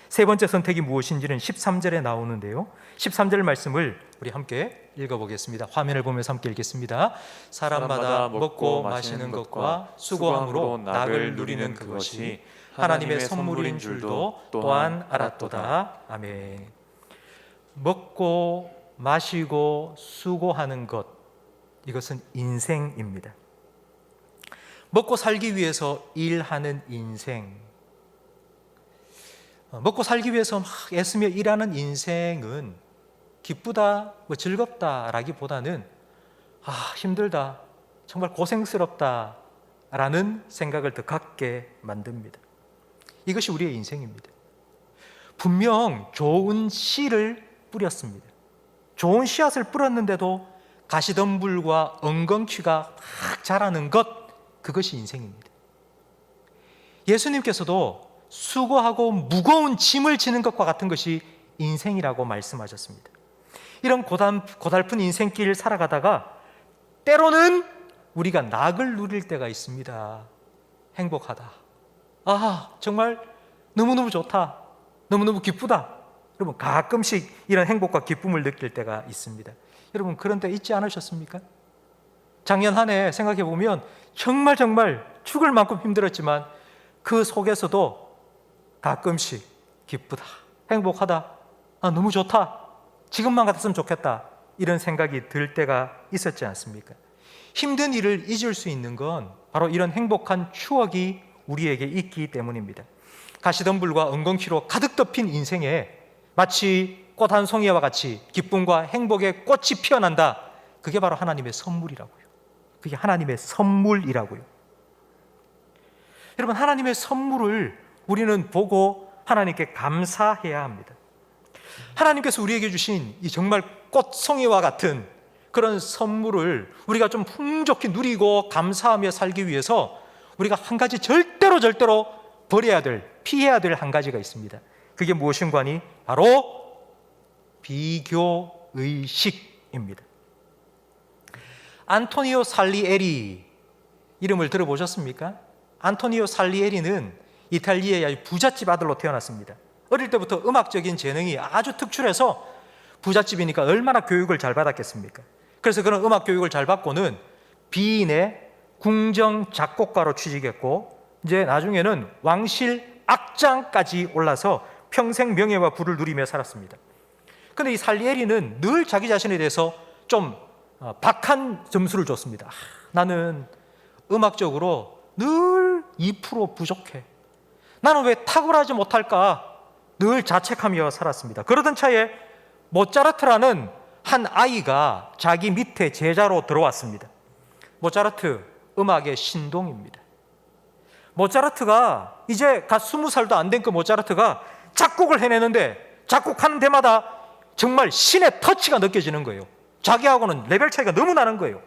세 번째 선택이 무엇인지는 13절에 나오는데요, 13절 말씀을 우리 함께 읽어보겠습니다. 화면을 보면서 함께 읽겠습니다. 사람마다 먹고 마시는 것과 수고함으로 낙을 누리는 그것이 하나님의 선물인 줄도 또한 알았도다. 아멘. 먹고 마시고 수고하는 것, 이것은 인생입니다. 먹고 살기 위해서 일하는 인생, 먹고 살기 위해서 막 애쓰며 일하는 인생은 기쁘다, 즐겁다라기보다는 힘들다, 정말 고생스럽다 라는 생각을 더 갖게 만듭니다. 이것이 우리의 인생입니다. 분명 좋은 씨를 뿌렸습니다. 좋은 씨앗을 뿌렸는데도 가시덤불과 엉겅퀴가 막 자라는 것, 그것이 인생입니다. 예수님께서도 수고하고 무거운 짐을 지는 것과 같은 것이 인생이라고 말씀하셨습니다. 이런 고달픈 인생길 살아가다가 때로는 우리가 낙을 누릴 때가 있습니다. 행복하다, 정말 너무너무 좋다, 너무너무 기쁘다. 여러분, 가끔씩 이런 행복과 기쁨을 느낄 때가 있습니다. 여러분, 그런 때 있지 않으셨습니까? 작년 한 해 생각해 보면 정말 죽을 만큼 힘들었지만 그 속에서도 가끔씩 기쁘다, 행복하다, 너무 좋다, 지금만 같았으면 좋겠다, 이런 생각이 들 때가 있었지 않습니까? 힘든 일을 잊을 수 있는 건 바로 이런 행복한 추억이 우리에게 있기 때문입니다. 가시덤불과 엉겅퀴로 가득 덮인 인생에 마치 꽃 한 송이와 같이 기쁨과 행복의 꽃이 피어난다. 그게 바로 하나님의 선물이라고요. 그게 하나님의 선물이라고요. 여러분, 하나님의 선물을 우리는 보고 하나님께 감사해야 합니다. 하나님께서 우리에게 주신 이 정말 꽃송이와 같은 그런 선물을 우리가 좀 풍족히 누리고 감사하며 살기 위해서 우리가 한 가지 절대로 버려야 될, 피해야 될 한 가지가 있습니다. 그게 무엇인가니 바로 비교의식입니다. 안토니오 살리에리 이름을 들어보셨습니까? 안토니오 살리에리는 이탈리아의 부잣집 아들로 태어났습니다. 어릴 때부터 음악적인 재능이 아주 특출해서 부잣집이니까 얼마나 교육을 잘 받았겠습니까? 그래서 그런 음악 교육을 잘 받고는 비인의 궁정 작곡가로 취직했고, 이제 나중에는 왕실 악장까지 올라서 평생 명예와 부를 누리며 살았습니다. 그런데 이 살리에리는 늘 자기 자신에 대해서 좀 박한 점수를 줬습니다. 나는 음악적으로 늘 2% 부족해. 나는 왜 탁월하지 못할까? 늘 자책하며 살았습니다. 그러던 차에 모차르트라는 한 아이가 자기 밑에 제자로 들어왔습니다. 모차르트, 음악의 신동입니다. 모차르트가 이제 갓 20살도 안 된 그 모차르트가 작곡을 해내는데 작곡하는 데마다 정말 신의 터치가 느껴지는 거예요. 자기하고는 레벨 차이가 너무 나는 거예요.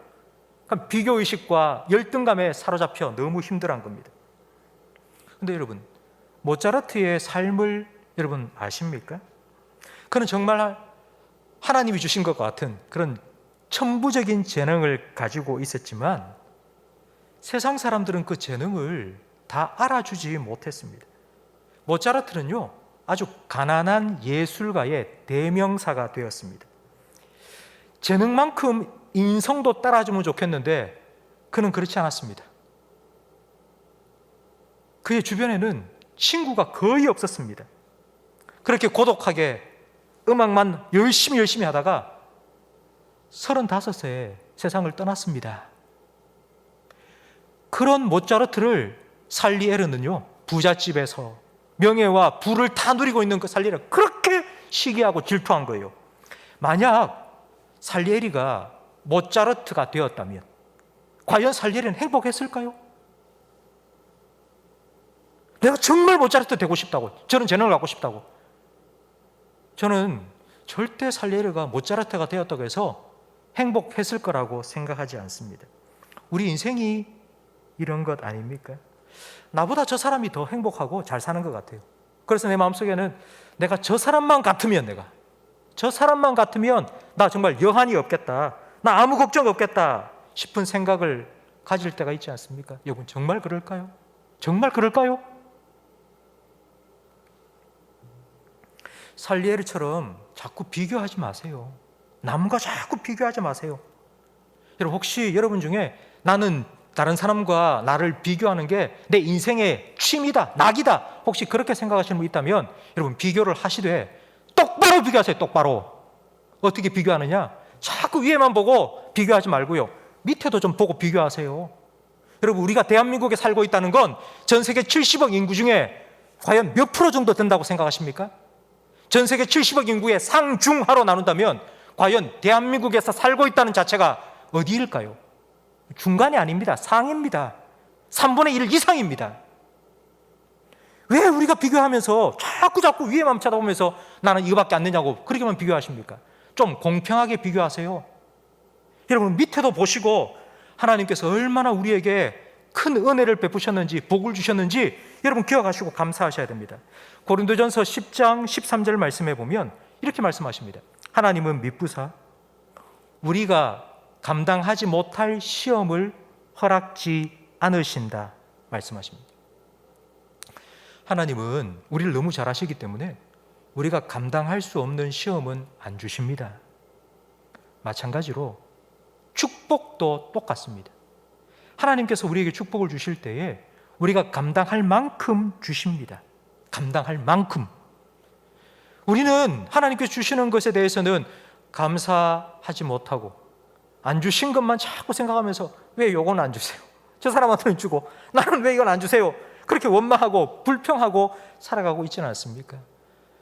비교의식과 열등감에 사로잡혀 너무 힘들어한 겁니다. 그런데 여러분, 모차르트의 삶을 여러분 아십니까? 그는 정말 하나님이 주신 것 같은 그런 천부적인 재능을 가지고 있었지만 세상 사람들은 그 재능을 다 알아주지 못했습니다. 모차르트는요, 아주 가난한 예술가의 대명사가 되었습니다. 재능만큼 인성도 따라주면 좋겠는데 그는 그렇지 않았습니다. 그의 주변에는 친구가 거의 없었습니다. 그렇게 고독하게 음악만 열심히 하다가 35세에 세상을 떠났습니다. 그런 모차르트를 살리에르는요, 부잣집에서 명예와 부를 다 누리고 있는 그 살리에르가 그렇게 시기하고 질투한 거예요. 만약 살리에리가 모차르트가 되었다면 과연 살리에리는 행복했을까요? 내가 정말 모차르트 되고 싶다고, 저런 재능을 갖고 싶다고. 저는 절대 살리에리가 모차르트가 되었다고 해서 행복했을 거라고 생각하지 않습니다. 우리 인생이 이런 것 아닙니까? 나보다 저 사람이 더 행복하고 잘 사는 것 같아요. 그래서 내 마음속에는 내가 저 사람만 같으면 나 정말 여한이 없겠다, 나 아무 걱정 없겠다 싶은 생각을 가질 때가 있지 않습니까? 여러분, 정말 그럴까요? 정말 그럴까요? 살리에르처럼 자꾸 비교하지 마세요. 남과 자꾸 비교하지 마세요. 여러분, 혹시 여러분 중에 나는 다른 사람과 나를 비교하는 게 내 인생의 취미다, 낙이다, 혹시 그렇게 생각하시는 분 있다면 여러분, 비교를 하시되 똑바로 비교하세요. 똑바로. 어떻게 비교하느냐? 자꾸 위에만 보고 비교하지 말고요, 밑에도 좀 보고 비교하세요. 여러분, 우리가 대한민국에 살고 있다는 건 전 세계 70억 인구 중에 과연 몇 프로 정도 된다고 생각하십니까? 전 세계 70억 인구의 상중하로 나눈다면 과연 대한민국에서 살고 있다는 자체가 어디일까요? 중간이 아닙니다. 상입니다. 3분의 1 이상입니다. 왜 우리가 비교하면서 자꾸 위에만 쳐다보면서 나는 이거밖에 안 되냐고 그렇게만 비교하십니까? 좀 공평하게 비교하세요. 여러분, 밑에도 보시고 하나님께서 얼마나 우리에게 큰 은혜를 베푸셨는지, 복을 주셨는지 여러분 기억하시고 감사하셔야 됩니다. 고린도전서 10장 13절 말씀해 보면 이렇게 말씀하십니다. 하나님은 미쁘사 우리가 감당하지 못할 시험을 허락지 않으신다 말씀하십니다. 하나님은 우리를 너무 잘 아시기 때문에 우리가 감당할 수 없는 시험은 안 주십니다. 마찬가지로 축복도 똑같습니다. 하나님께서 우리에게 축복을 주실 때에 우리가 감당할 만큼 주십니다. 감당할 만큼. 우리는 하나님께서 주시는 것에 대해서는 감사하지 못하고 안 주신 것만 자꾸 생각하면서 왜 요건 안 주세요? 저 사람한테는 주고 나는 왜 이건 안 주세요? 그렇게 원망하고 불평하고 살아가고 있지는 않습니까?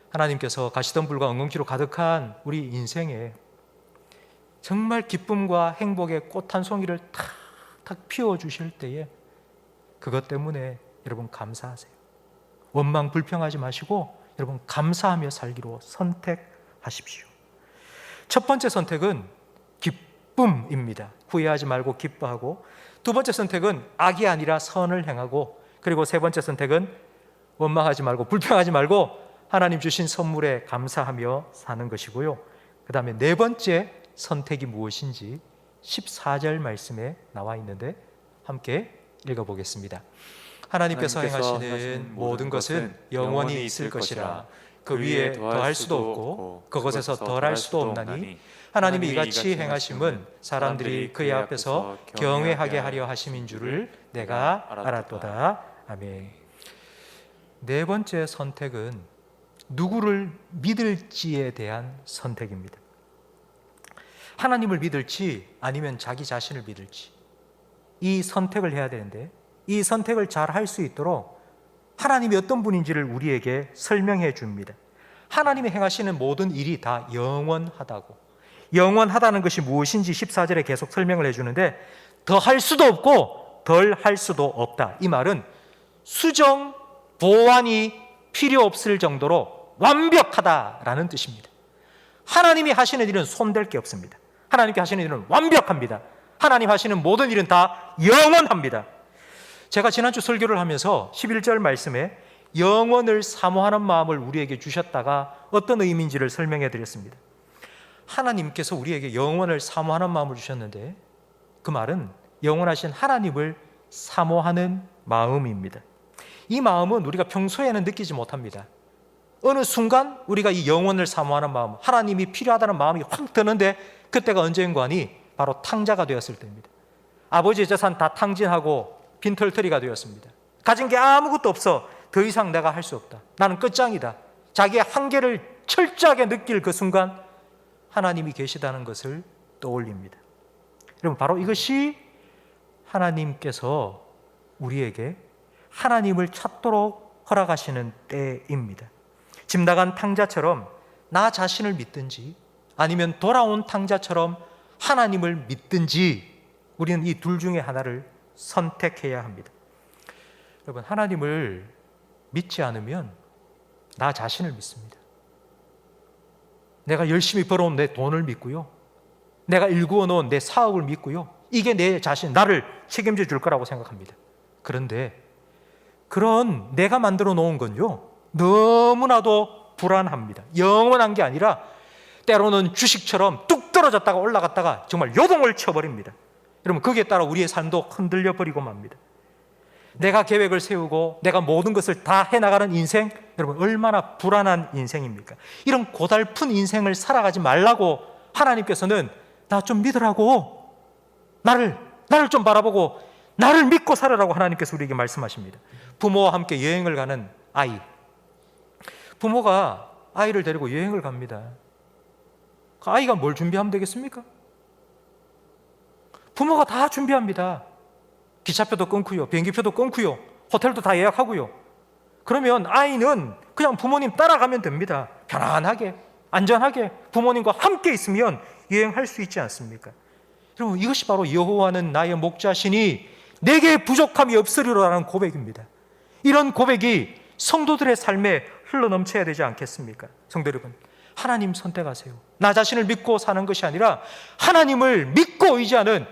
하나님께서 가시덤불과 엉겅퀴로 가득한 우리 인생에 정말 기쁨과 행복의 꽃 한 송이를 탁탁 피워주실 때에 그것 때문에 여러분 감사하세요. 원망 불평하지 마시고 여러분 감사하며 살기로 선택하십시오. 첫 번째 선택은 기쁨입니다. 후회하지 말고 기뻐하고, 두 번째 선택은 악이 아니라 선을 행하고, 그리고 세 번째 선택은 원망하지 말고 불평하지 말고 하나님 주신 선물에 감사하며 사는 것이고요. 그 다음에 네 번째 선택이 무엇인지 14절 말씀에 나와 있는데 함께 읽어보겠습니다. 하나님께서 행하시는 모든 것은 영원히 있을 것이라. 그 위에 더할 수도 없고 그것에서 덜할 수도 없나니 하나님이 이같이 행하심은 사람들이 그의 앞에서 경외하게 하려 하심인 줄을 내가 알았도다. 아멘. 네 번째 선택은 누구를 믿을지에 대한 선택입니다. 하나님을 믿을지 아니면 자기 자신을 믿을지, 이 선택을 해야 되는데 이 선택을 잘 할 수 있도록 하나님이 어떤 분인지를 우리에게 설명해 줍니다. 하나님이 행하시는 모든 일이 다 영원하다고, 영원하다는 것이 무엇인지 14절에 계속 설명을 해주는데 더 할 수도 없고 덜 할 수도 없다. 이 말은 수정, 보완이 필요 없을 정도로 완벽하다라는 뜻입니다. 하나님이 하시는 일은 손댈 게 없습니다. 하나님께 하시는 일은 완벽합니다. 하나님 하시는 모든 일은 다 영원합니다. 제가 지난주 설교를 하면서 11절 말씀에 영원을 사모하는 마음을 우리에게 주셨다가 어떤 의미인지를 설명해 드렸습니다. 하나님께서 우리에게 영원을 사모하는 마음을 주셨는데 그 말은 영원하신 하나님을 사모하는 마음입니다. 이 마음은 우리가 평소에는 느끼지 못합니다. 어느 순간 우리가 이 영원을 사모하는 마음, 하나님이 필요하다는 마음이 확 드는데 그때가 언젠가니 바로 탕자가 되었을 때입니다. 아버지의 재산 다 탕진하고 빈털터리가 되었습니다. 가진 게 아무것도 없어. 더 이상 내가 할 수 없다. 나는 끝장이다. 자기의 한계를 철저하게 느낄 그 순간 하나님이 계시다는 것을 떠올립니다. 여러분, 바로 이것이 하나님께서 우리에게 하나님을 찾도록 허락하시는 때입니다. 집 나간 탕자처럼 나 자신을 믿든지 아니면 돌아온 탕자처럼 하나님을 믿든지 우리는 이 둘 중에 하나를 선택해야 합니다. 여러분, 하나님을 믿지 않으면 나 자신을 믿습니다. 내가 열심히 벌어온 내 돈을 믿고요. 내가 일구어 놓은 내 사업을 믿고요. 이게 내 자신, 나를 책임져 줄 거라고 생각합니다. 그런데 그런 내가 만들어 놓은 건요, 너무나도 불안합니다. 영원한 게 아니라 때로는 주식처럼 뚝 떨어졌다가 올라갔다가 정말 요동을 쳐버립니다. 여러분, 거기에 따라 우리의 삶도 흔들려 버리고 맙니다. 내가 계획을 세우고 내가 모든 것을 다 해나가는 인생, 여러분 얼마나 불안한 인생입니까? 이런 고달픈 인생을 살아가지 말라고 하나님께서는 나 좀 믿으라고, 나를 좀 바라보고 나를 믿고 살아라고 하나님께서 우리에게 말씀하십니다. 부모와 함께 여행을 가는 아이, 부모가 아이를 데리고 여행을 갑니다. 그 아이가 뭘 준비하면 되겠습니까? 부모가 다 준비합니다. 기차표도 끊고요, 비행기표도 끊고요, 호텔도 다 예약하고요. 그러면 아이는 그냥 부모님 따라가면 됩니다. 편안하게, 안전하게 부모님과 함께 있으면 여행할 수 있지 않습니까? 여러분, 이것이 바로 여호와는 나의 목자시니 내게 부족함이 없으리로라는 고백입니다. 이런 고백이 성도들의 삶에 흘러넘쳐야 되지 않겠습니까? 성도 여러분, 하나님 선택하세요. 나 자신을 믿고 사는 것이 아니라 하나님을 믿고 의지하는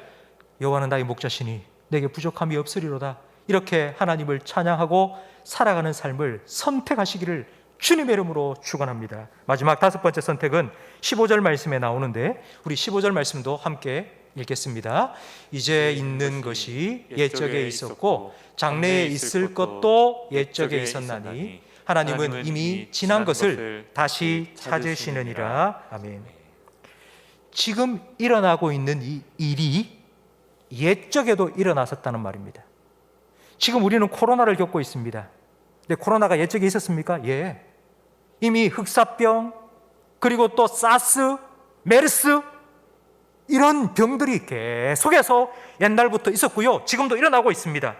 여호와는 나의 목자시니 내게 부족함이 없으리로다, 이렇게 하나님을 찬양하고 살아가는 삶을 선택하시기를 주님의 이름으로 축원합니다. 마지막 다섯 번째 선택은 15절 말씀에 나오는데 우리 15절 말씀도 함께 읽겠습니다. 이제 있는 것이 옛적에 있었고 장래에 있을 것도 옛적에 있었나니 하나님은 이미 지난 것을 다시 찾으시느니라. 아멘. 지금 일어나고 있는 이 일이 옛적에도 일어났었다는 말입니다. 지금 우리는 코로나를 겪고 있습니다. 근데 코로나가 옛적에 있었습니까? 예. 이미 흑사병, 그리고 또 사스, 메르스, 이런 병들이 계속해서 옛날부터 있었고요. 지금도 일어나고 있습니다.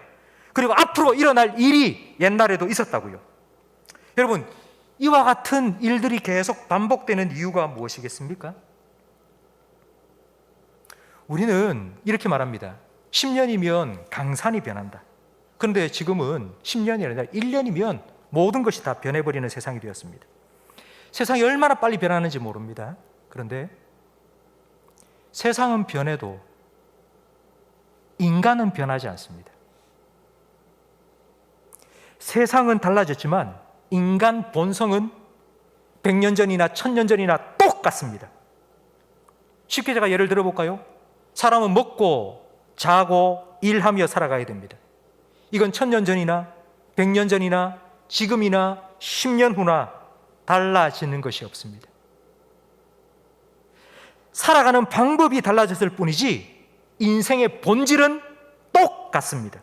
그리고 앞으로 일어날 일이 옛날에도 있었다고요. 여러분, 이와 같은 일들이 계속 반복되는 이유가 무엇이겠습니까? 우리는 이렇게 말합니다. 10년이면 강산이 변한다. 그런데 지금은 10년이 아니라 1년이면 모든 것이 다 변해버리는 세상이 되었습니다. 세상이 얼마나 빨리 변하는지 모릅니다. 그런데 세상은 변해도 인간은 변하지 않습니다. 세상은 달라졌지만 인간 본성은 100년 전이나 1000년 전이나 똑같습니다. 쉽게 제가 예를 들어볼까요? 사람은 먹고 자고 일하며 살아가야 됩니다. 이건 1000년 전이나 100년 전이나 지금이나 10년 후나 달라지는 것이 없습니다. 살아가는 방법이 달라졌을 뿐이지 인생의 본질은 똑같습니다.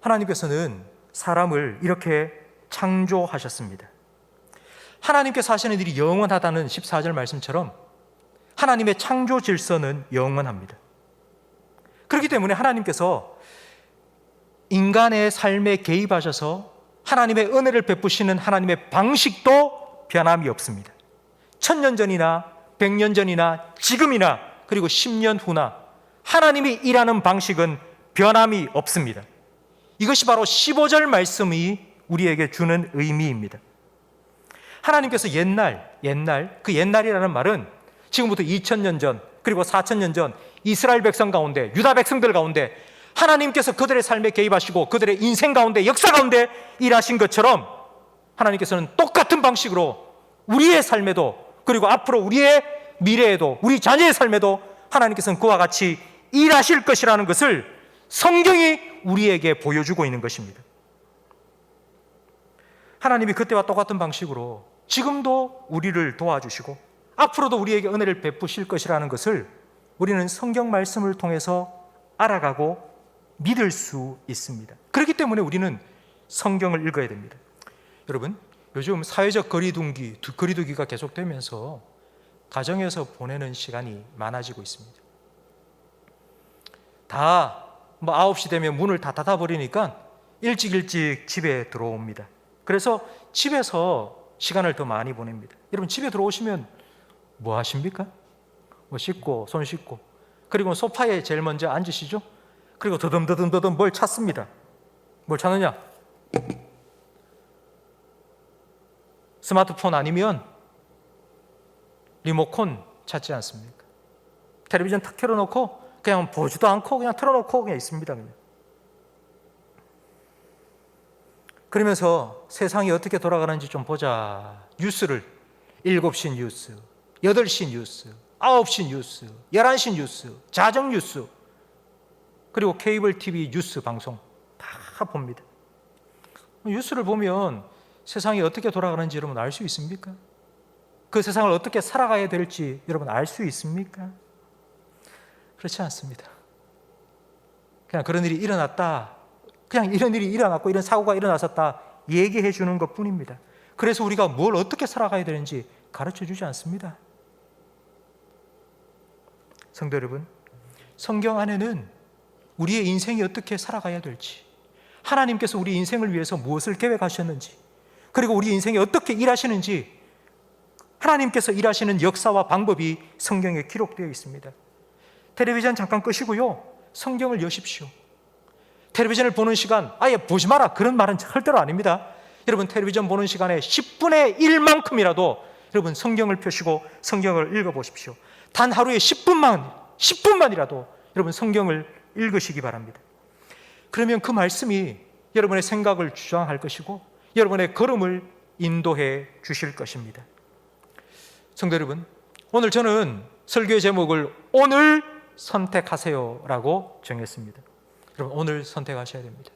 하나님께서는 사람을 이렇게 창조하셨습니다. 하나님께서 하시는 일이 영원하다는 14절 말씀처럼 하나님의 창조 질서는 영원합니다. 그렇기 때문에 하나님께서 인간의 삶에 개입하셔서 하나님의 은혜를 베푸시는 하나님의 방식도 변함이 없습니다. 1000년 전이나 100년 전이나 지금이나 그리고 10년 후나 하나님이 일하는 방식은 변함이 없습니다. 이것이 바로 15절 말씀이 우리에게 주는 의미입니다. 하나님께서 옛날, 그 옛날이라는 말은 지금부터 2000년 전 그리고 4000년 전 이스라엘 백성 가운데, 유다 백성들 가운데 하나님께서 그들의 삶에 개입하시고 그들의 인생 가운데, 역사 가운데 일하신 것처럼 하나님께서는 똑같은 방식으로 우리의 삶에도, 그리고 앞으로 우리의 미래에도, 우리 자녀의 삶에도 하나님께서는 그와 같이 일하실 것이라는 것을 성경이 우리에게 보여주고 있는 것입니다. 하나님이 그때와 똑같은 방식으로 지금도 우리를 도와주시고 앞으로도 우리에게 은혜를 베푸실 것이라는 것을 우리는 성경 말씀을 통해서 알아가고 믿을 수 있습니다. 그렇기 때문에 우리는 성경을 읽어야 됩니다. 여러분, 요즘 사회적 거리두기가 계속되면서 가정에서 보내는 시간이 많아지고 있습니다. 다 9시 되면 문을 다 닫아버리니까 일찍 집에 들어옵니다. 그래서 집에서 시간을 더 많이 보냅니다. 여러분, 집에 들어오시면 뭐 하십니까? 씻고, 손 씻고, 그리고 소파에 제일 먼저 앉으시죠? 그리고 더듬 뭘 찾습니다. 뭘 찾느냐? 스마트폰 아니면 리모컨 찾지 않습니까? 텔레비전 탁 켜놓고 그냥 보지도 않고 그냥 틀어놓고 그냥 있습니다. 그러면서 세상이 어떻게 돌아가는지 좀 보자. 뉴스를 7시 뉴스, 8시 뉴스, 9시 뉴스, 11시 뉴스, 자정 뉴스, 그리고 케이블 TV 뉴스 방송 다 봅니다. 뉴스를 보면 세상이 어떻게 돌아가는지 여러분 알 수 있습니까? 그 세상을 어떻게 살아가야 될지 여러분 알 수 있습니까? 그렇지 않습니다. 그냥 그런 일이 일어났다, 그냥 이런 일이 일어났고 이런 사고가 일어났었다 얘기해 주는 것 뿐입니다. 그래서 우리가 뭘 어떻게 살아가야 되는지 가르쳐 주지 않습니다. 성도 여러분, 성경 안에는 우리의 인생이 어떻게 살아가야 될지, 하나님께서 우리 인생을 위해서 무엇을 계획하셨는지, 그리고 우리 인생에 어떻게 일하시는지, 하나님께서 일하시는 역사와 방법이 성경에 기록되어 있습니다. 텔레비전 잠깐 끄시고요, 성경을 여십시오. 텔레비전을 보는 시간 아예 보지 마라, 그런 말은 절대로 아닙니다. 여러분, 텔레비전 보는 시간에 10분의 1만큼이라도 여러분 성경을 펴시고 성경을 읽어보십시오. 단 하루에 10분만이라도 여러분 성경을 읽으시기 바랍니다. 그러면 그 말씀이 여러분의 생각을 주장할 것이고 여러분의 걸음을 인도해 주실 것입니다. 성도 여러분, 오늘 저는 설교의 제목을 오늘 선택하세요라고 정했습니다. 여러분, 오늘 선택하셔야 됩니다.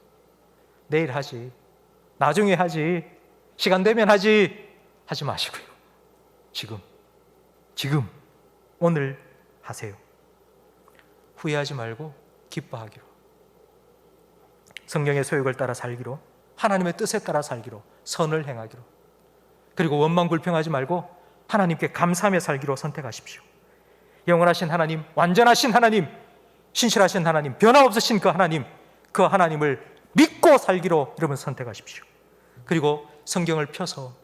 내일 하지, 나중에 하지, 시간 되면 하지 마시고요. 지금 오늘 하세요. 후회하지 말고 기뻐하기로, 성경의 소욕을 따라 살기로, 하나님의 뜻에 따라 살기로, 선을 행하기로, 그리고 원망불평하지 말고 하나님께 감사하며 살기로 선택하십시오. 영원하신 하나님, 완전하신 하나님, 신실하신 하나님, 변화없으신 그 하나님을 믿고 살기로 여러분 선택하십시오. 그리고 성경을 펴서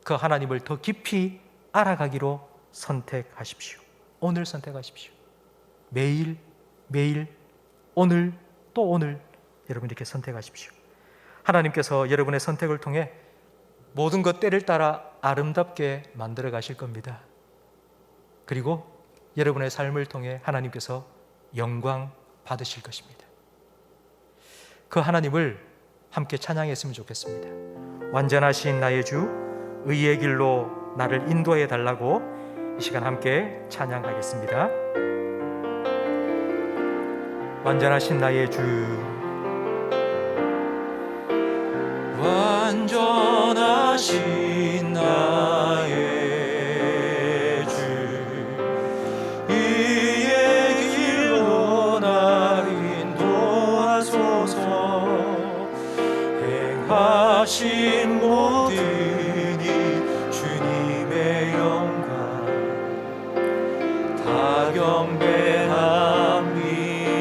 그 하나님을 더 깊이 알아가기로 선택하십시오. 오늘 선택하십시오. 매일 오늘 또 오늘 여러분 이렇게 선택하십시오. 하나님께서 여러분의 선택을 통해 모든 것 때를 따라 아름답게 만들어 가실 겁니다. 그리고 여러분의 삶을 통해 하나님께서 영광 받으실 것입니다. 그 하나님을 함께 찬양했으면 좋겠습니다. 완전하신 나의 주, 의의 길로 나를 인도해 달라고 이 시간 함께 찬양하겠습니다. 완전하신 나의 주, 완전하신 나의 주, 의의 길로 날 인도하소서. 행하신 모든 이 주님의 영광 다 경배합니다.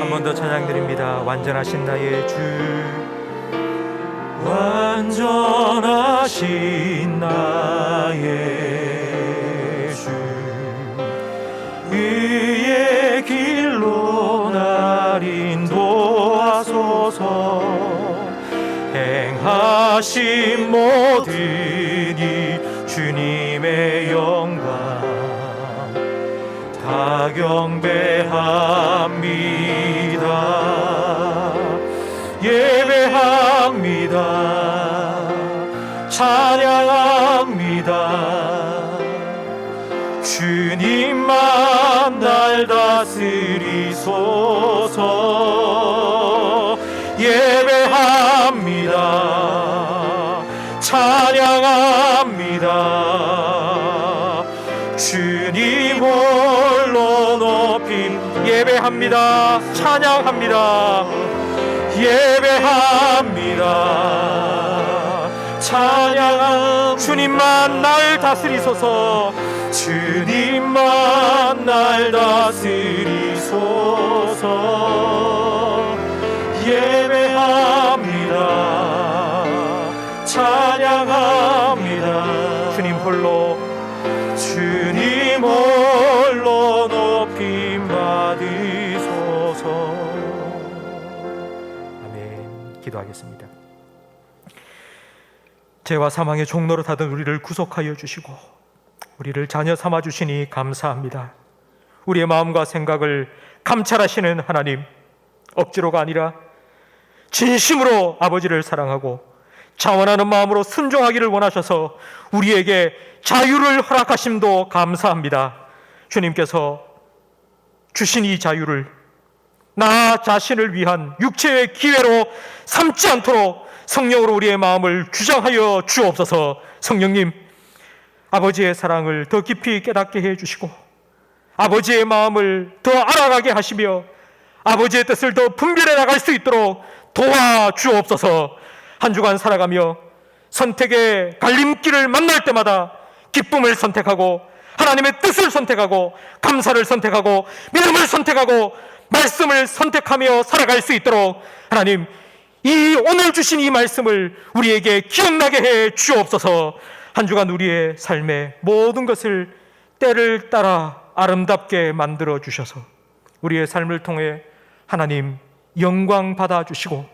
한 번 더 찬양드립니다. 완전하신 나의 주, 완전하신 나의 주, 의의 길로 날 인도하소서. 행하신 모든 이 주님의 영광 다 경배합니다. 예배합니다. 찬양합니다. 주님만 날 다스리소서. 예배합니다. 찬양합니다. 주님 홀로 높임. 예배합니다. 찬양합니다. 예배합니다. 찬양합니다. 주님만 날 다스리소서. 주님만 날 다스리소서. 예배합니다. 찬양합니다. 주님 홀로 높임 받으소서. 아멘. 기도하겠습니다. 죄와 사망의 종로로 닫은 우리를 구속하여 주시고 우리를 자녀 삼아 주시니 감사합니다. 우리의 마음과 생각을 감찰하시는 하나님, 억지로가 아니라 진심으로 아버지를 사랑하고 자원하는 마음으로 순종하기를 원하셔서 우리에게 자유를 허락하심도 감사합니다. 주님께서 주신 이 자유를 나 자신을 위한 육체의 기회로 삼지 않도록 성령으로 우리의 마음을 규정하여 주옵소서. 성령님, 아버지의 사랑을 더 깊이 깨닫게 해주시고 아버지의 마음을 더 알아가게 하시며 아버지의 뜻을 더 분별해 나갈 수 있도록 도와주옵소서. 한 주간 살아가며 선택의 갈림길을 만날 때마다 기쁨을 선택하고 하나님의 뜻을 선택하고 감사를 선택하고 믿음을 선택하고 말씀을 선택하며 살아갈 수 있도록 하나님, 이 오늘 주신 이 말씀을 우리에게 기억나게 해 주옵소서. 한 주간 우리의 삶의 모든 것을 때를 따라 아름답게 만들어 주셔서 우리의 삶을 통해 하나님 영광 받아 주시고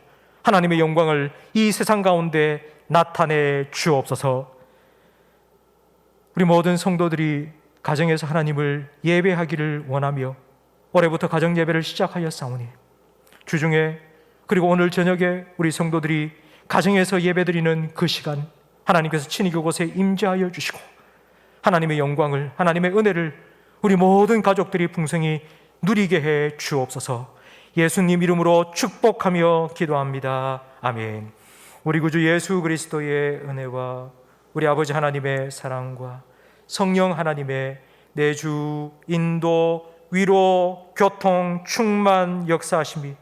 하나님의 영광을 이 세상 가운데 나타내 주옵소서. 우리 모든 성도들이 가정에서 하나님을 예배하기를 원하며 올해부터 가정 예배를 시작하였사오니 주중에 그리고 오늘 저녁에 우리 성도들이 가정에서 예배드리는 그 시간 하나님께서 친히 그곳에 임재하여 주시고 하나님의 영광을, 하나님의 은혜를 우리 모든 가족들이 풍성히 누리게 해 주옵소서. 예수님 이름으로 축복하며 기도합니다. 아멘. 우리 구주 예수 그리스도의 은혜와 우리 아버지 하나님의 사랑과 성령 하나님의 내주, 인도, 위로, 교통, 충만, 역사하심이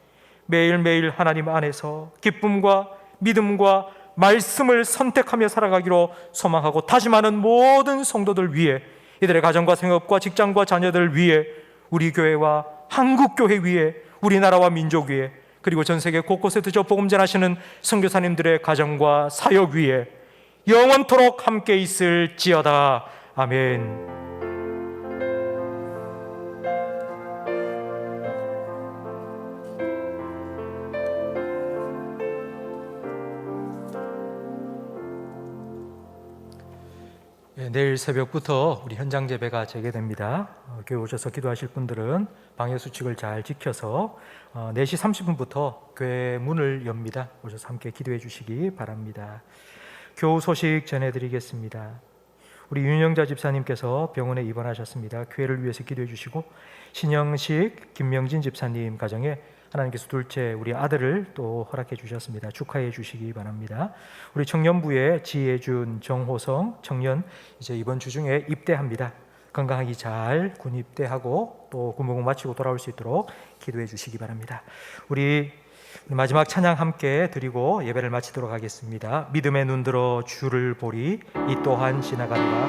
매일매일 하나님 안에서 기쁨과 믿음과 말씀을 선택하며 살아가기로 소망하고 다짐하는 모든 성도들 위해, 이들의 가정과 생업과 직장과 자녀들 위해, 우리 교회와 한국교회 위해, 우리나라와 민족 위해, 그리고 전 세계 곳곳에 드저 복음 전하시는 선교사님들의 가정과 사역 위에 영원토록 함께 있을지어다. 아멘. 내일 새벽부터 우리 현장 예배가 재개됩니다. 교회 오셔서 기도하실 분들은 방해 수칙을 잘 지켜서 4시 30분부터 교회 문을 엽니다. 오셔서 함께 기도해 주시기 바랍니다. 교우 소식 전해드리겠습니다. 우리 윤영자 집사님께서 병원에 입원하셨습니다. 교회를 위해서 기도해 주시고, 신영식 김명진 집사님 가정에 하나님께서 둘째 우리 아들을 또 허락해 주셨습니다. 축하해 주시기 바랍니다. 우리 청년부의 지혜준, 정호성 청년 이제 이번 주 중에 입대합니다. 건강하게 잘 군 입대하고 또 군복무 마치고 돌아올 수 있도록 기도해 주시기 바랍니다. 우리 마지막 찬양 함께 드리고 예배를 마치도록 하겠습니다. 믿음의 눈 들어 주를 보리, 이 또한 지나가리라.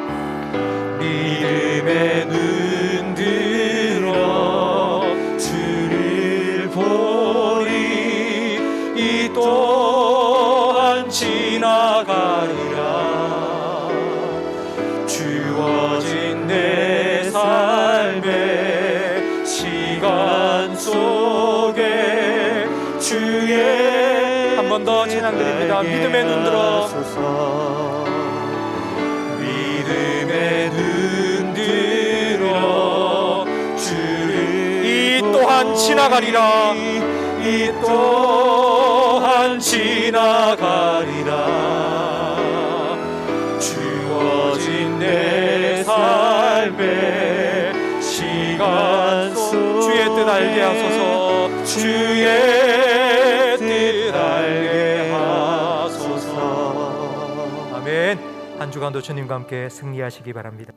믿음의 눈 들어 주를 보리, 이 또한 지나가리라. 주어진 내 삶의 시간 속에 주의 한 번 더 찬양 드립니다. 믿음의 눈 들어, 믿음의 눈 들어 주를 이 또한 지나가리라. 이 또한 지나가리라. 주어진 내 삶의 시간 속 주의 뜻 알게 하소서. 주의 뜻 알게 하소서. 아멘. 한 주간도 주님과 함께 승리하시기 바랍니다.